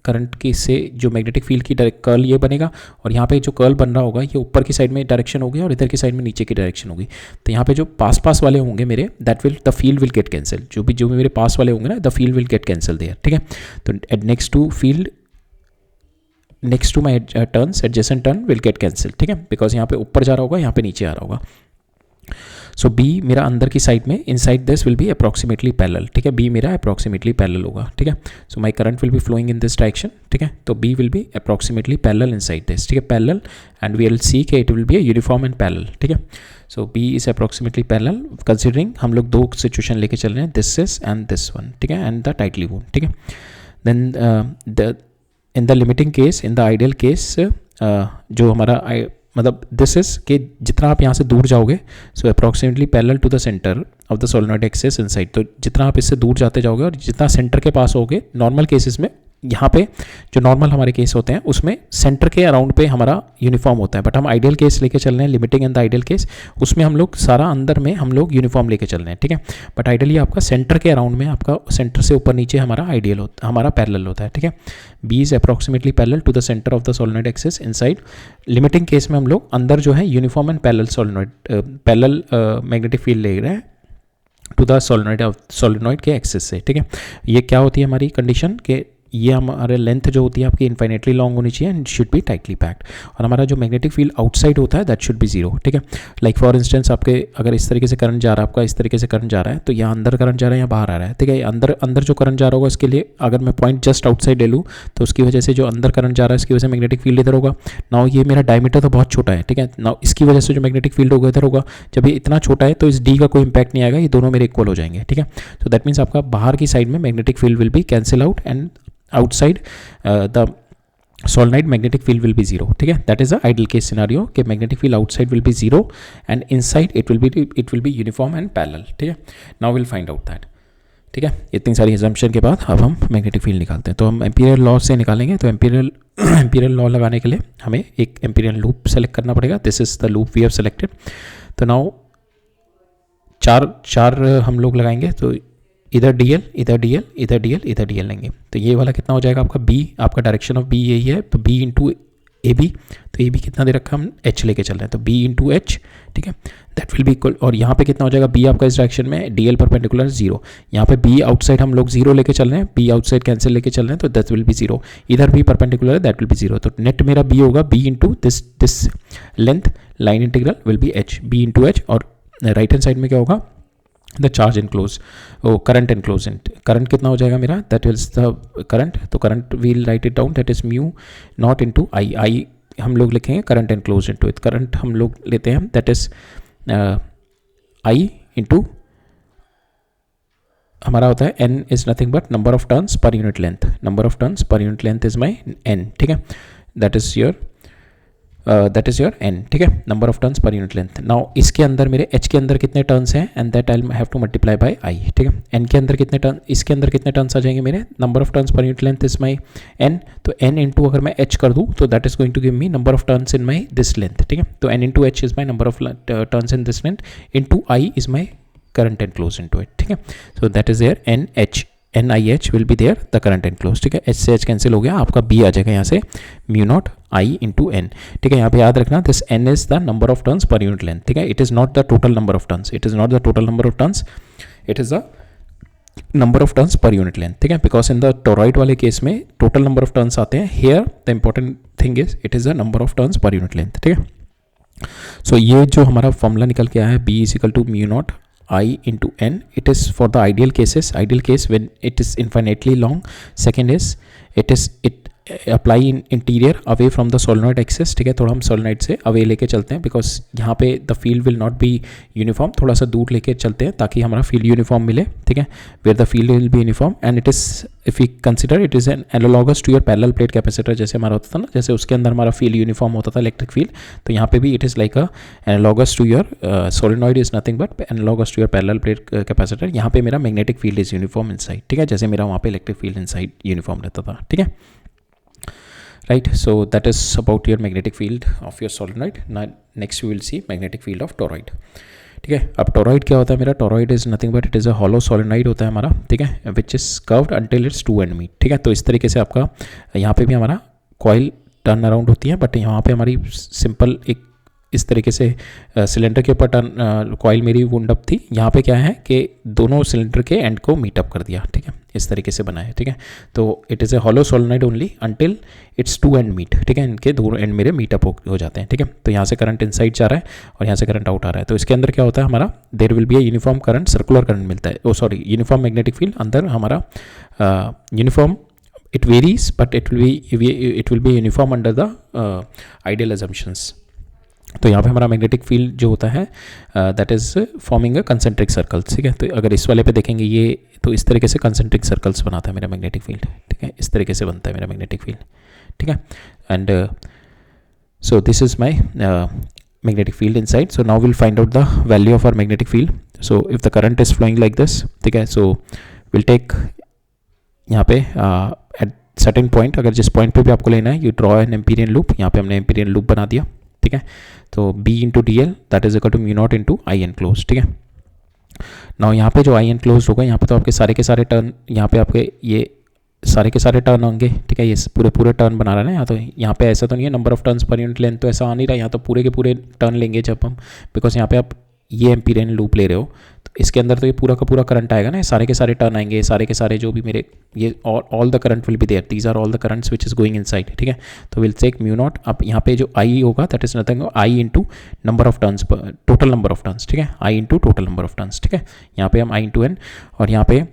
करंट की से जो मैग्नेटिक फील्ड की कर्ल ये बनेगा, और यहाँ पे जो कर्ल बन रहा होगा ये ऊपर की साइड में डायरेक्शन होगी और इधर की साइड में नीचे की डायरेक्शन होगी. तो यहाँ पे जो पास वाले होंगे मेरे, the field will get cancel. जो भी मेरे पास वाले होंगे ना, the field will get cancel there, ठीक है. तो next to my turns, adjacent turn will get cancel, ठीक है. बिकॉज यहाँ पे ऊपर जा रहा होगा, यहाँ पे नीचे आ रहा होगा. सो बी मेरा अंदर की साइड में, inside this will be approximately parallel, ठीक है. बी मेरा अप्रॉक्सीमेटली पैरेलल होगा, ठीक है. So my current will be flowing in this direction, ठीक है. तो B will be approximately parallel inside this, ठीक है, parallel, and we will see के it will be a uniform and parallel, ठीक है. So B is approximately parallel, considering हम लोग दो सिचुएशन लेके चल रहे हैं, this is and this one, ठीक है, एंड द टाइटली वुंड, ठीक है. Then in the limiting case, in the ideal case, जो हमारा मतलब दिस इज कि जितना आप यहाँ से दूर जाओगे, so approximately parallel to the centre of the solenoid axis inside. तो जितना आप इससे दूर जाते जाओगे और जितना सेंटर के पास होगे, नॉर्मल केसेस में यहाँ पे जो नॉर्मल हमारे केस होते हैं उसमें सेंटर के अराउंड पे हमारा यूनिफॉर्म होता है. बट हम आइडियल केस लेके चल रहे हैं, limiting in the ideal case, उसमें हम लोग सारा अंदर में हम लोग यूनिफॉर्म लेके चल रहे हैं, ठीक है. बट आइडियली आपका सेंटर के अराउंड में, आपका सेंटर से ऊपर नीचे हमारा पैरेलल होता है, ठीक है. B is approximately parallel to the centre of the solenoid axis inside. Limiting case में हम लोग अंदर जो है uniform and parallel magnetic field ले रहे हैं टू द सोलेनॉइड के एक्सिस से, ठीक है. ये क्या होती है हमारी कंडीशन के ये हमारे लेंथ जो होती है आपकी इन्फाइनेटली लॉन्ग होनी चाहिए and should be tightly packed. और हमारा जो मैग्नेटिक फील्ड आउटसाइड होता है दैट शुड बी जीरो, ठीक है. लाइक फॉर इंस्टेंस आपके अगर इस तरीके से करंट जा रहा है, आपका इस तरीके से करंट जा रहा है, तो यहाँ अंदर करंट जा रहा है, यहाँ बाहर आ रहा है, ठीक है. अंदर जो करंट जा रहा होगा, इसके लिए अगर मैं पॉइंट जस्ट आउटसाइड ले लूँ, तो उसकी वजह से जो अंदर करंट जा रहा है, इसकी वजह से मैग्नेटिक फील्ड इधर होगा. नाउ ये मेरा डायमीटर तो बहुत छोटा है, ठीक है. नाउ इसकी वजह से जो मैग्नेटिक फील्ड होगा इधर होगा. जब ये इतना छोटा है तो इस डी का कोई इंपैक्ट नहीं आएगा, ये दोनों मेरे इक्वल हो जाएंगे, ठीक है. सो दैट मीन्स आपका बाहर की साइड में magnetic field will be cancel out and outside the solenoid magnetic field will be zero, ठीक है. that is the ideal case scenario कि magnetic field outside will be zero and inside it will be uniform and parallel, ठीक है. now we'll find out that, ठीक है. इतनी सारी assumption के बाद अब हम magnetic field निकालते हैं. तो हम एम्पीरियल लॉ से निकालेंगे. तो एम्पीरियल लॉ लगाने के लिए हमें एक एम्पीरियल लूप सेलेक्ट करना पड़ेगा. This is the loop we have selected. तो नाउ चार हम लोग लगाएंगे. तो इधर डीएल, इधर डीएल, इधर डीएल, इधर डीएल लेंगे. तो ये वाला कितना हो जाएगा आपका बी, आपका डायरेक्शन ऑफ बी यही है, तो बी इंटू ए बी. तो ए बी कितना दे रखा, हम एच लेके चल रहे हैं, तो बी इंटू एच, ठीक है. दैट विल बी इक्वल, और यहाँ पे कितना हो जाएगा बी आपका इस डायरेक्शन में, डी एल परपेंडिकुलर जीरो. यहाँ पे बी आउटसाइड हम लोग जीरो लेके चल रहे हैं, बी आउटसाइड कैंसिल लेके चल रहे हैं, तो दैट विल बी जीरो. इधर भी परपेंडिकुलर है, दैट विल बी जीरो. तो नेट मेरा बी होगा B into this length line integral will be h, B into h. और राइट हैंड साइड में क्या होगा, the charge enclose, current enclose. Current कितना हो जाएगा मेरा, दैट इज द करंट. तो current we'll write it down, that is mu naught into I. I हम लोग लिखेंगे current enclose into it. Current हम लोग लेते हैं दैट इज आई इंटू हमारा होता है n is nothing but number of turns per unit length. Number of turns per unit length is my n, ठीक है. That is your that is your n, ठीक है, number of turns per unit length. Now इसके अंदर मेरे एच के अंदर कितने टर्न्स हैं, and that I have to multiply by I, ठीक है. एन के अंदर कितने टर्न, इसके अंदर कितने टर्न्स आ जाएंगे मेरे, number of turns per unit length is my n, तो एन इंटू अगर मैं एच कर दूँ तो that is going to give me number of turns in my this length, ठीक है. तो n into h is my number of turns in this length, into I is my current enclose into it, ठीक है. So that is there n h, n I h will be there the current enclose, ठीक है. एच से एच कैंसिल हो गया, आपका बी आ जाएगा यहाँ से mu not I into n, ठीक है. यहाँ पे याद रखना this n is the number of turns per unit length, ठीक है. It is not the total number of turns, it is not the total number of turns, it is the number of turns per unit length, ठीक है. बिकॉज इन द टोरॉइड वाले केस में टोटल नंबर ऑफ टर्न्स आते हैं, here the important thing is it is the number of turns per unit length, ठीक है. सो ये जो हमारा फॉर्मूला निकल के आया है B is equal to mu not I into n, it is for the ideal cases, ideal case when it is infinitely long. Second is it apply in interior away from the solenoid axis, ठीक है. थोड़ा हम solenoid से away लेके चलते हैं बिकॉज यहाँ पे the field will not be uniform, थोड़ा सा दूर लेके चलते हैं ताकि हमारा field uniform मिले, ठीक है. where the field will be uniform and it is, if we consider it is an analogous to your parallel plate capacitor, जैसे हमारा होता था ना, जैसे उसके अंदर हमारा field uniform होता था इलेक्ट्रिक फील्ड, तो यहाँ पे भी it is like a analogous to your solenoid is nothing but analogous to your parallel plate capacitor. यहाँ पे मेरा magnetic field is uniform inside, ठीक है, जैसे मेरा वहाँ पे इलेक्ट्रिक फील्ड inside uniform रहता था, ठीक है. Right, so that is about your magnetic field of your solenoid. Now next we will see magnetic field of toroid, ठीक है. अब टोरॉइड क्या होता है मेरा, toroid is nothing but it is a hollow solenoid होता है हमारा, ठीक है, which is curved until its two end meet, ठीक है. तो इस तरीके से आपका यहाँ पे भी हमारा कॉइल टर्न अराउंड होती है, बट यहाँ पे हमारी सिंपल एक इस तरीके से सिलेंडर के ऊपर टर्न कॉइल मेरी वुंड अप थी. यहाँ पे क्या है कि दोनों सिलेंडर के एंड को मीट अप कर दिया, ठीक है, इस तरीके से बना है, ठीक है. तो it is a hollow solenoid only until its two end meet, ठीक है, इनके दोनों एंड मेरे मीट अप हो जाते हैं, ठीक है. तो यहाँ से करंट इनसाइड जा रहा है और यहाँ से करंट आउट आ रहा है. तो इसके अंदर क्या होता है हमारा, there will be a uniform current, circular current मिलता है, oh sorry uniform magnetic field अंदर हमारा uniform, it varies but it will be uniform under the ideal assumptions. तो यहाँ पे हमारा मैग्नेटिक फील्ड जो होता है that is forming a concentric circles, ठीक है. तो अगर इस वाले पे देखेंगे ये, तो इस तरीके से कंसेंट्रिक सर्कल्स बनाता है मेरा मैग्नेटिक फील्ड, ठीक है, इस तरीके से बनता है मेरा मैग्नेटिक फील्ड, ठीक है. And so this is my magnetic field inside. So now we'll find out the value of our magnetic field. So if the current is flowing like this, ठीक है, so we'll take यहाँ पे at certain point, अगर जिस पॉइंट पे भी आपको लेना है, you draw an Amperian loop. यहाँ पे हमने Amperian loop बना दिया, ठीक है. तो B into d L that is equal to mu not into I enclosed, ठीक है. नाउ यहाँ पे जो आई एन क्लोज होगा, यहाँ पे तो आपके सारे के सारे टर्न, यहाँ पे आपके ये सारे के सारे टर्न होंगे, ठीक है. ये पूरे टर्न बना रहा है ना, तो यहाँ पे ऐसा तो नहीं है number of turns per unit length, तो ऐसा आ नहीं रहा. यहाँ तो पूरे के पूरे टर्न लेंगे जब हम, बिकॉज यहाँ पे आप ये एम्पीरियन लूप ले रहे हो, तो इसके अंदर तो ये पूरा का पूरा करंट आएगा ना, सारे के सारे टर्न आएंगे, सारे के सारे जो भी मेरे ये all the current will be there, these are all the currents which is going inside, ठीक है. तो विल टेक म्यू नॉट, अब यहाँ पे जो आई होगा that is nothing I into number of turns, total number of turns, ठीक है, I into total number of turns, ठीक है. यहाँ पे हम आई इंटू एन, और यहाँ पे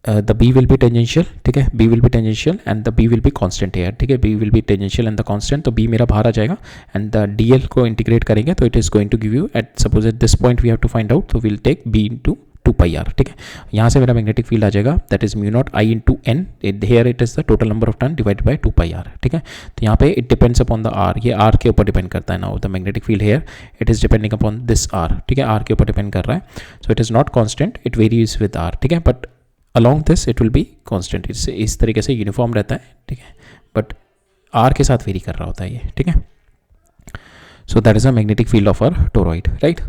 the B will be tangential, ठीक है, B will be tangential and the B will be constant here, ठीक है. B will be tangential and the constant, तो B मेरा बाहर आ जाएगा and the DL को इंटीग्रेट करेंगे तो it is going to give you at suppose at this point we have to find out, तो we'll take B into 2 pi r, ठीक है. यहाँ से मेरा मैग्नेटिक फील्ड आ जाएगा that is mu not I into n, here it is the total number of turn divide by 2 pi r, ठीक है. तो यहाँ पे it depends upon the R, ये आर के ऊपर डिपेंड करता है. Now the magnetic field here it is depending upon this R, ठीक है, आर के ऊपर डिपेंड कर रहा है. So it is not constant, it varies with r, ठीक है, but along this it will be constant, इससे इस तरीके से यूनिफॉर्म रहता है, ठीक है, बट आर के साथ वेरी कर रहा होता है ये, ठीक है. So that is a magnetic field of our toroid, right.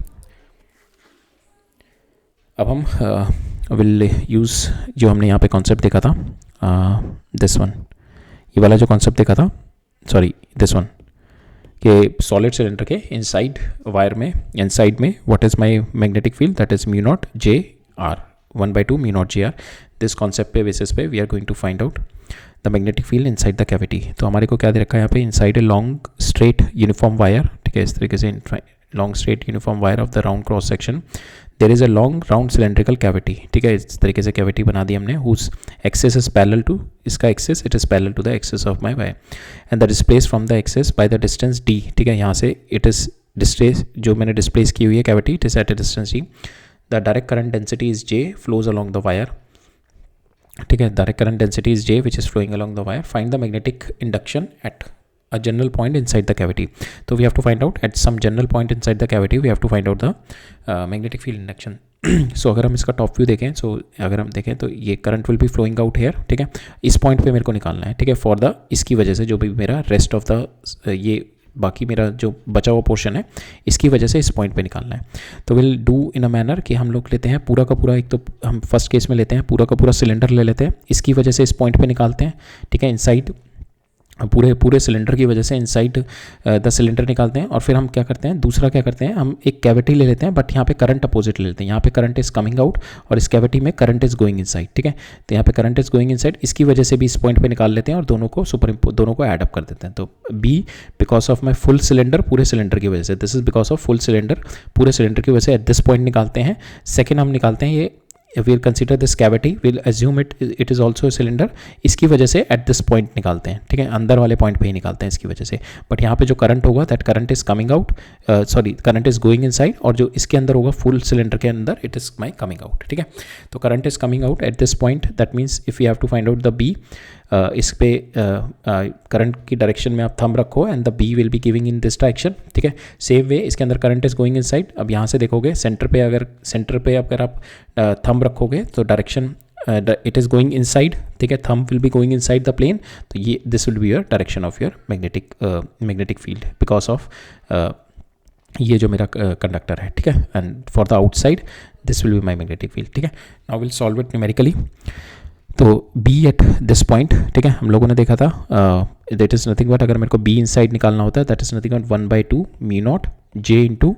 अब हम विल यूज़ जो हमने यहाँ पे कॉन्सेप्ट देखा था, दिस वन, ये वाला जो कॉन्सेप्ट देखा था, सॉरी दिस वन, कि सॉलिड सिलेंडर के इनसाइड वायर में, इनसाइड में what is my magnetic field, that is mu not J R, 1/2 mu not J R. This concept पे बेसिस पे we are going to find out the magnetic field inside the cavity. तो हमारे को क्या दे रखा है यहाँ पे, inside a long straight uniform wire, ठीक है, इस तरीके से long straight uniform wire of the round cross section, there is a long round cylindrical cavity, ठीक है, इस तरीके से कैविटी बना दी हमने, whose axis is parallel to, इसका axis it is parallel to the axis of my wire and the displace from the axis by the distance d, ठीक है. यहाँ से इट इज डिस्प्लेस, जो मैंने डिस्प्लेस की हुई है cavity, it is at a distance D. The direct current density is J, flows along the wire, ठीक है, direct current density is J which is flowing along the wire. Find the magnetic induction at a general point inside the cavity. So we have to find out at some general point inside the cavity we have to find out the magnetic field induction. सो अगर हम इसका टॉप व्यू देखें, सो अगर हम देखें तो ये current will be flowing out here, ठीक है, इस पॉइंट पे मेरे को निकालना है, ठीक है, फॉर द इसकी वजह से जो भी मेरा रेस्ट ऑफ द ये बाकी मेरा जो बचा हुआ पोर्शन है इसकी वजह से इस पॉइंट पे निकालना है. तो will do in a manner कि हम लोग लेते हैं पूरा का पूरा, एक तो हम फर्स्ट केस में लेते हैं पूरा का पूरा सिलेंडर ले लेते हैं, इसकी वजह से इस पॉइंट पे निकालते हैं, ठीक है, इनसाइड पूरे सिलेंडर की वजह से इनसाइड द सिलेंडर निकालते हैं. और फिर हम क्या करते हैं, दूसरा क्या करते हैं, हम एक कैविटी ले लेते हैं बट यहाँ पे करंट अपोजिट ले लेते हैं. यहाँ पे करंट इज कमिंग आउट और इस कैविटी में करंट इज गोइंग इनसाइड, ठीक है. तो यहाँ पे करंट इज गोइंग इनसाइड, इसकी वजह से भी इस पॉइंट पे निकाल लेते हैं और दोनों को ऐड अप कर देते हैं. तो B because of my full cylinder, पूरे सिलेंडर की वजह से, this is because of full cylinder, पूरे सिलेंडर की वजह से एट दिस पॉइंट निकालते हैं. सेकेंड हम निकालते हैं ये we'll consider this cavity, we'll assume it is also a cylinder, इसकी वजह से at this point निकालते हैं, ठीक है, अंदर वाले पॉइंट पे ही निकालते हैं इसकी वजह से. बट यहाँ पे जो करंट होगा that current is coming out, current is going inside, और जो इसके अंदर होगा फुल सिलेंडर के अंदर it is my coming out, ठीक है. तो current is coming out at this point, that means if you have to find out the B, इस पे करंट की डायरेक्शन में आप थंब रखो and the B will be giving in this direction, ठीक है. सेम वे इसके अंदर करंट इज गोइंग इनसाइड. अब यहाँ से देखोगे सेंटर पे अगर आप थंब रखोगे तो direction it is going inside, ठीक है, thumb will be going inside the plane. तो ये this will be your direction of your magnetic field because of ये जो मेरा कंडक्टर है, ठीक है. And for the outside this will be my magnetic field, ठीक है. Now will solve it numerically. तो B एट दिस पॉइंट, ठीक है, हम लोगों ने देखा था दैट इज़ नथिंग बट, अगर मेरे को B इनसाइड निकालना होता है that is nothing but 1/2 mu naught J into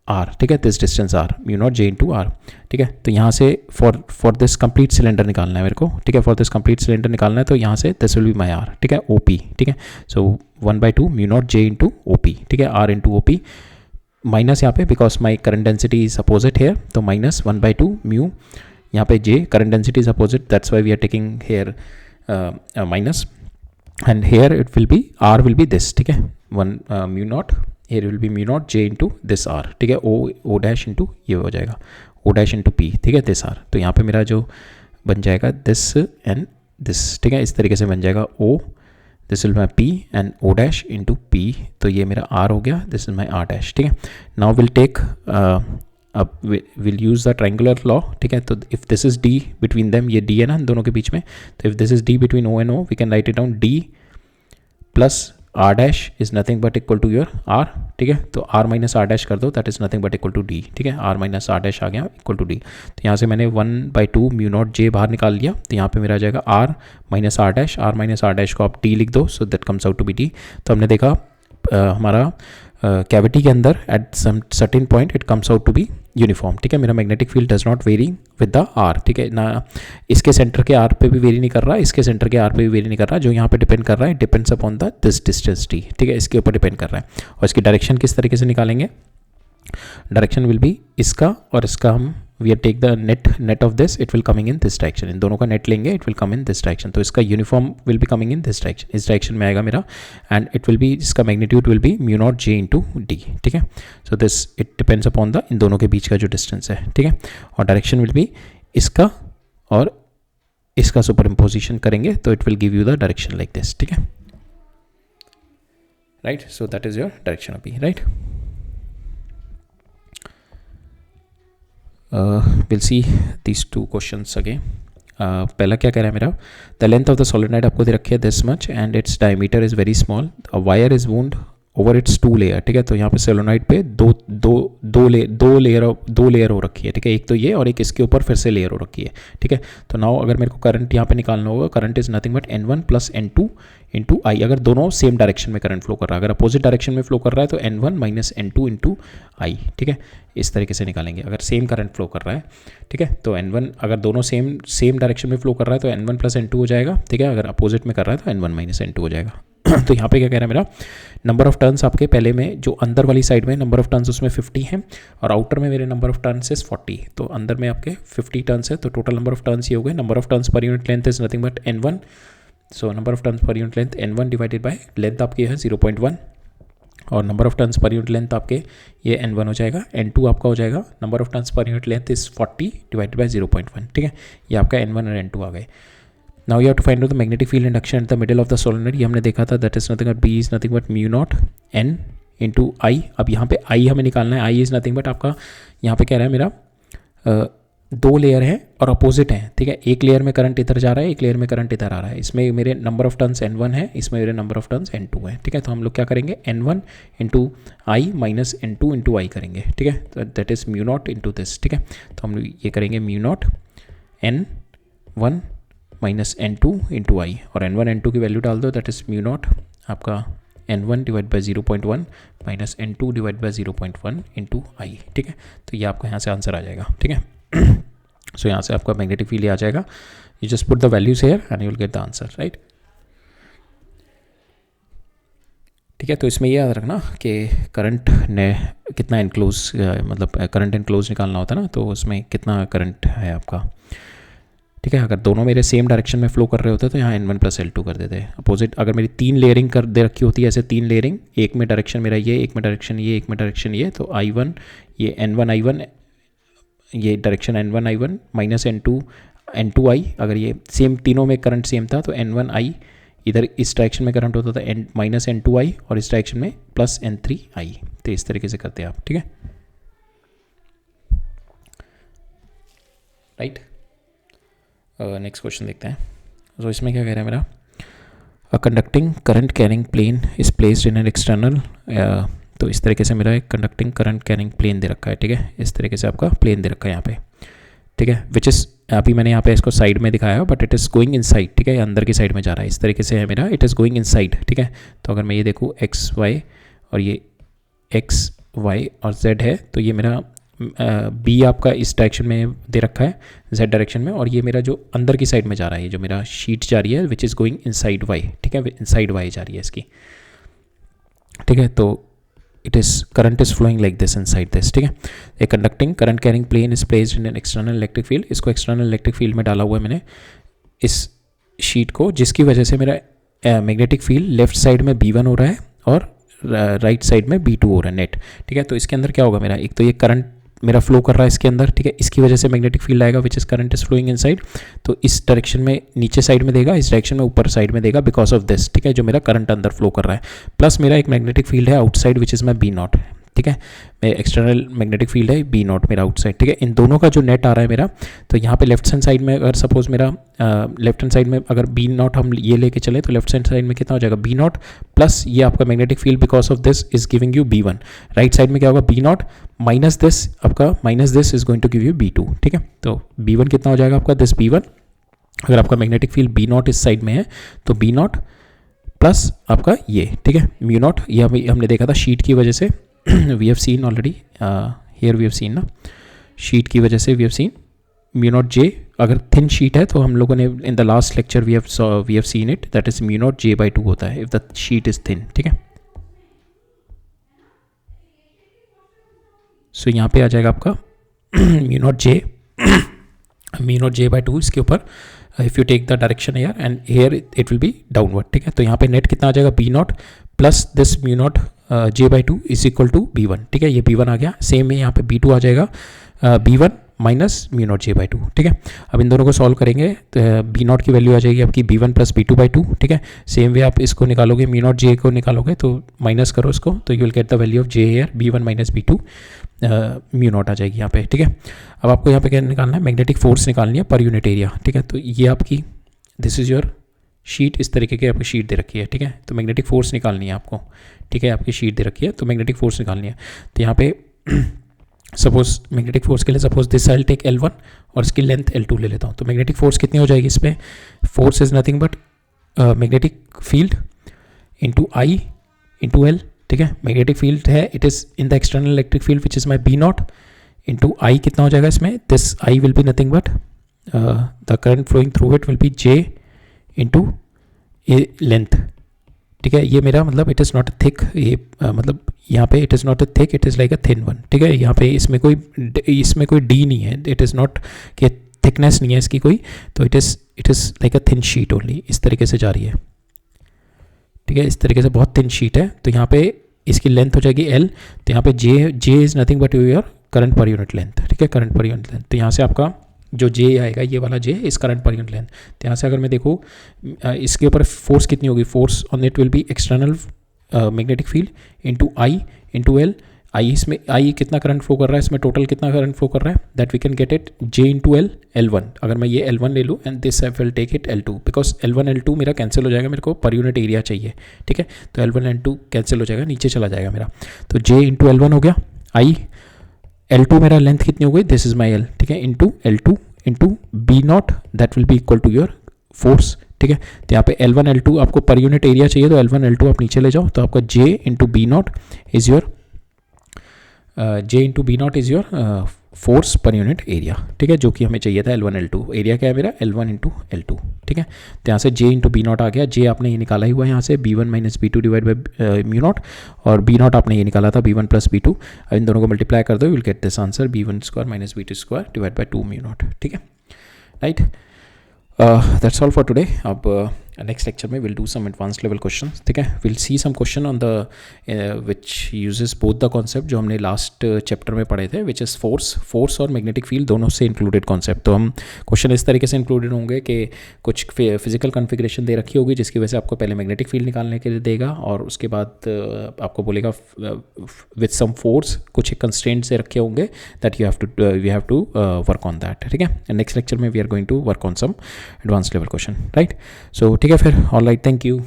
R, ठीक है, this distance R, mu naught J into R, ठीक है. तो यहाँ से फॉर दिस कंप्लीट सिलेंडर निकालना है मेरे को, ठीक है, फॉर दिस कंप्लीट सिलेंडर निकालना है. तो यहाँ से this will be my R, ठीक है, OP, ठीक है. सो 1/2 mu naught J into OP, ठीक है, R इंटू OP, माइनस यहाँ पे because my current density is opposite here, तो माइनस 1/2 म्यू, यहाँ पे J current density is opposite, that's why we are taking here minus, and here it will be R will be this, ठीक है, 1 mu naught, here will be mu naught J into this R, ठीक है, O डैश इंटू ये हो जाएगा O डैश इंटू P, ठीक है, दिस R. तो यहाँ पे मेरा जो बन जाएगा दिस एंड दिस, ठीक है, इस तरीके से बन जाएगा O, this will my P and O dash into P. तो ये मेरा R हो गया, this is my R dash, ठीक है. नाउ विल टेक अब will use the triangular law, ठीक है. तो if this is D between them, ये D है ना दोनों के बीच में, तो if this is D between O and O we can write it down D plus R dash is nothing but equal to your R, ठीक है. तो R माइनस R डैश कर दो, that is nothing but equal to D, ठीक है, R माइनस R डैश आ गया इक्वल टू D. तो यहाँ से मैंने 1/2 म्यू नॉट J बाहर निकाल लिया, तो यहाँ पे मेरा आ जाएगा R minus R dash, R minus R dash को आप D लिख दो, so that comes out to be D. तो हमने देखा हमारा कैविटी के अंदर at some certain point it comes out to be uniform, ठीक है. मेरा magnetic field does not vary with the R, ठीक है, ना इसके सेंटर के R पे भी वेरी नहीं कर रहा, इसके सेंटर के R पे भी वेरी नहीं कर रहा. जो यहाँ पे डिपेंड कर रहा है depends upon the this distance T, ठीक है, इसके ऊपर डिपेंड कर रहा है. और इसकी डायरेक्शन किस तरीके से निकालेंगे, डायरेक्शन विल बी इसका और इसका, हम we are take the net of this, it will coming in this direction, इन दोनों का नेट लेंगे, it will come in this direction. तो इसका uniform will be coming in this direction, इस डायरेक्शन में आएगा मेरा, एंड इट विल बी, इसका magnitude will be mu naught J into D, ठीक है. So this it depends upon the, इन दोनों के बीच का जो डिस्टेंस है, ठीक है. और डायरेक्शन विल बी इसका और इसका सुपर इम्पोजिशन करेंगे तो it will give you the direction like this, ठीक है, right. So that is your direction of B, right. Will see these 2 questions again. पहला क्या कह रहा है मेरा, the length of the solenoid आपको दे रखी है this much and its diameter is very small, a wire is wound over it's 2 layer, ठीक है. तो यहाँ पे सोलेनॉइड पे दो लेयर हो रखी है, ठीक है, एक तो ये और एक इसके ऊपर फिर से लेयर हो रखी है, ठीक है. तो नाउ अगर मेरे को करंट यहाँ पे निकालना होगा, current is nothing but N1 plus N2 into I, अगर दोनों सेम डायरेक्शन में करंट फ्लो कर रहा है, अगर अपोजिट डायरेक्शन में फ्लो कर रहा है तो N1 minus N2 into I, ठीक है, इस तरीके से निकालेंगे. अगर सेम करंट फ्लो कर रहा है, ठीक है, तो N1, अगर दोनों सेम डायरेक्शन में फ्लो कर रहा है तो N1 प्लस N2 हो जाएगा, ठीक है. अगर अपोजिट में कर रहा है तो N1 माइनस N2 हो जाएगा. तो यहाँ पे क्या कह रहा है मेरा, नंबर ऑफ टर्न्स आपके पहले में जो अंदर वाली साइड में नंबर ऑफ टर्न्स उसमें 50 हैं और आउटर में मेरे नंबर ऑफ टर्न्स इज 40. तो अंदर में आपके 50 टर्न्स है, तो टोटल नंबर ऑफ टर्न्स ये हो गए. Number of turns per unit length is nothing but N1, so number of turns per unit length N1 divided by length आपकी है 0.1 और number of turns per unit length आपके ये N1 हो जाएगा. N2 आपका हो जाएगा number of turns per unit length is 40 divided by 0.1, ठीक है. ये आपका N1 और N2 आ गए. Now you have to find out the magnetic field induction at the middle of the solenoid, ये हमने देखा था, that is nothing but B is nothing but mu naught n into I. अब यहाँ पे आई हमें निकालना है, आई इज़ नथिंग बट आपका यहाँ पे कह रहा है मेरा दो लेयर हैं और अपोजिट हैं, ठीक है। एक लेयर में करंट इधर जा रहा है, एक लेयर में करंट इधर आ रहा है। इसमें मेरे नंबर ऑफ टर्न्स N1 है, इसमें मेरे नंबर ऑफ टर्न्स N2 है, ठीक है। तो हम लोग क्या करेंगे, N1 into I minus N2 into I करेंगे, ठीक है। तो that is mu not into this, ठीक है। तो हम ये करेंगे mu naught N1 minus N2 into I, और N1 N2 की वैल्यू डाल दो, दैट इज़ म्यू नॉट आपका N1 divide by 0.1 minus N2 divide by 0.1 into I, ठीक है। तो ये आपका यहाँ से आंसर आ जाएगा, ठीक है। सो यहाँ से आपका मैग्नेटिक फील्ड आ जाएगा, you just put the values here and you will get the answer, right. ठीक है, तो इसमें ये याद रखना कि करंट ने कितना इनक्लोज, मतलब करंट इनक्लोज निकालना होता है ना, तो उसमें कितना करंट है आपका, ठीक है। अगर दोनों मेरे सेम डायरेक्शन में फ्लो कर रहे होते तो यहाँ N1 प्लस L2 कर देते। अपोजिट अगर मेरी 3 लेयरिंग कर दे रखी होती है, ऐसे 3 लेयरिंग, एक में डायरेक्शन मेरा ये, एक में डायरेक्शन ये, एक में डायरेक्शन ये, तो I1 ये N1 I1, ये direction N1 I1 minus N2 I, अगर ये सेम तीनों में करंट सेम था तो N1 I इधर इस डायरेक्शन में करंट होता था माइनस N2 I, और इस डायरेक्शन में प्लस N3 I। तो इस तरीके से करते हैं आप, ठीक है, राइट। नेक्स्ट क्वेश्चन देखते हैं। तो इसमें क्या कह रहा है मेरा, a conducting current carrying plane is placed in an external, तो इस तरीके से मेरा एक कंडक्टिंग करंट कैरिंग प्लेन दे रखा है, ठीक है। इस तरीके से आपका प्लेन दे रखा है यहाँ पे, ठीक है, विच इज़ अभी मैंने यहाँ पे इसको साइड में दिखाया, but it is going inside, ठीक है, अंदर की साइड में जा रहा है, इस तरीके से है मेरा, इट इज़ गोइंग इनसाइड, ठीक है। तो अगर मैं ये देखूँ एक्स वाई, और ये एक्स वाई और जेड है, तो ये मेरा बी आपका इस डायरेक्शन में दे रखा है, जेड डायरेक्शन में, और ये मेरा जो अंदर की साइड में जा रहा है, ये जो मेरा शीट जा रही है which is going inside Y, ठीक है, इनसाइड वाई जा रही है इसकी, ठीक है। तो it is current is flowing like this inside this, ठीक है। A conducting current carrying plane is placed in an external electric field, इसको एक्सटर्नल इलेक्ट्रिक फील्ड में डाला हुआ है मैंने इस शीट को, जिसकी वजह से मेरा मैग्नेटिक फील्ड लेफ्ट साइड में B1 हो रहा है और राइट साइड में B2 हो रहा है नेट, ठीक है। तो इसके अंदर क्या होगा मेरा, एक तो ये करंट मेरा फ्लो कर रहा है इसके अंदर, ठीक है, इसकी वजह से मैग्नेटिक फील्ड आएगा which is current is flowing inside, तो इस डायरेक्शन में नीचे साइड में देगा, इस डायरेक्शन में ऊपर साइड में देगा बिकॉज ऑफ दिस, ठीक है, जो मेरा करंट अंदर फ्लो कर रहा है। प्लस मेरा एक मैग्नेटिक फील्ड है outside which is my B0, ठीक है, मैं एक्सटर्नल मैग्नेटिक फील्ड है B0 मेरा आउटसाइड, ठीक है। इन दोनों का जो नेट आ रहा है मेरा, तो यहाँ पे लेफ्ट हैंड साइड में अगर सपोज मेरा लेफ्ट हैंड साइड में अगर B0 हम ये लेके चले, तो लेफ्ट हैंड साइड में कितना हो जाएगा B0 प्लस ये आपका magnetic field because of this is giving you B1, right side में क्या होगा B0 माइनस दिस, आपका minus this is going to give you B2, ठीक है। तो B1 कितना हो जाएगा आपका दिस B1, अगर आपका मैग्नेटिक फील्ड B0 इस साइड में है तो B0 प्लस आपका ये, ठीक है, म्यू नॉट, ये हमने देखा था शीट की वजह से, we have seen already here, we have seen ना, शीट की वजह से we have seen mu not J, अगर थिन शीट है तो हम लोगों ने in the last lecture we have seen it, that is mu not J/2 होता है if the sheet is thin, ठीक है। सो यहाँ पे आ जाएगा आपका म्यू नॉट J/2 इसके ऊपर, if you take the direction here and here it will be downward, ठीक है। तो यहाँ पे नेट कितना आ जाएगा B0 plus this mu not J/2 is equal to B1, ठीक है, ये B1 आ गया, सेम है यहाँ पे B2 आ जाएगा B1 minus mu naught J/2, ठीक है। अब इन दोनों को सॉल्व करेंगे तो B0 की वैल्यू आ जाएगी आपकी B1 प्लस B2/2, ठीक है। सेम वे आप इसको निकालोगे, म्यू नॉट J को निकालोगे तो माइनस करो इसको, तो you will get the value of J here B1 minus B2 mu not आ जाएगी यहाँ पे, ठीक है। अब आपको यहाँ पे क्या निकालना है, मैग्नेटिक फोर्स निकालनी है पर यूनिट एरिया, ठीक है। तो ये आपकी दिस इज़ योर शीट, इस तरीके की आपकी शीट दे रखी है, ठीक है। तो मैग्नेटिक फोर्स निकालनी है आपको, ठीक है, आपकी शीट दे रखी है तो मैग्नेटिक फोर्स निकालनी है। तो यहाँ पे सपोज मैग्नेटिक फोर्स के लिए suppose this I take L1 और इसकी लेंथ L2 ले लेता हूँ, तो मैग्नेटिक फोर्स कितनी हो जाएगी इस पर, force is nothing but magnetic field into I into L, ठीक है। मैग्नेटिक फील्ड है, it is in the external electric field which is my B0 into I, कितना हो जाएगा इसमें, this I will be nothing but the current flowing through it will be J into a length, ठीक है। ये मेरा मतलब it is not a thick, ये मतलब यहाँ पे it is not a thick, it is like a thin one, ठीक है। यहाँ पे इसमें कोई D नहीं है, इट इज़ नॉट कि थिकनेस नहीं है इसकी कोई, तो it is like a thin sheet only, इस तरीके से जा रही है, ठीक है, इस तरीके से बहुत थिन शीट है। तो यहाँ पे इसकी लेंथ हो जाएगी L, तो यहाँ पे J is nothing but your current पर यूनिट लेंथ, ठीक है, करंट पर यूनिट लेंथ। तो यहाँ से आपका जो जे आएगा ये वाला जे इस करंट पर यूनिट लेंथ। तो यहाँ से अगर मैं देखूँ इसके ऊपर फोर्स कितनी होगी, force on it will be external magnetic field into I into L. I इसमें आई कितना करंट फ्लो कर रहा है, इसमें टोटल कितना करंट फ्लो कर रहा है, that we can get it J into L L1। अगर मैं ये L1 ले लूँ and this I will take it L2 because L1 L2 मेरा कैंसिल हो जाएगा, मेरे को पर यूनिट एरिया चाहिए, ठीक है। तो L1 L2 कैंसिल हो जाएगा, नीचे चला जाएगा मेरा। तो जे इंटू L1 हो गया, आई L2 मेरा लेंथ कितनी हो गई, दिस इज माई एल, ठीक है, into L2 into B naught that will be equal to your force, ठीक है। तो यहाँ पे L1 L2 आपको पर यूनिट एरिया चाहिए तो L1 L2 आप नीचे ले जाओ, तो आपका J into B naught is your J into B naught is your force per unit area, ठीक है, जो कि हमें चाहिए था L1 L2। एरिया क्या है मेरा L1 इंटू L2, ठीक है। तो यहाँ से J इंटू बी नॉट आ गया, J आपने ये निकाला ही हुआ है यहाँ से B1 minus B2 divide by mu naught, और B नॉट आपने ये निकाला था B1 प्लस B2। अब इन दोनों को मल्टीप्लाई कर दो, will get this answer B1 square minus B2 square divide by 2 mu naught, ठीक है, right. That's all for today. अब नेक्स्ट लेक्चर में will do some advance level question, ठीक है। Will see some question on the which uses both the concept जो हमने लास्ट चैप्टर में पढ़े थे, विच इज़ फोर्स और मैग्नेटिक फील्ड दोनों से इंक्लूडेड कॉन्सेप्ट। तो हम क्वेश्चन इस तरीके से इंक्लूडेड होंगे कि कुछ फिजिकल कन्फिग्रेशन दे रखी होगी जिसकी वजह से आपको पहले मैग्नेटिक फील्ड निकालने के लिए देगा, और उसके बाद आपको बोलेगा विथ सम फोर्स कुछ कंस्ट्रेंट से रखे होंगे that you have to work on that, ठीक है। नेक्स्ट लेक्चर में we are going to work on some advance level question, right. So ठीक है फिर, ऑल राइट, थैंक यू।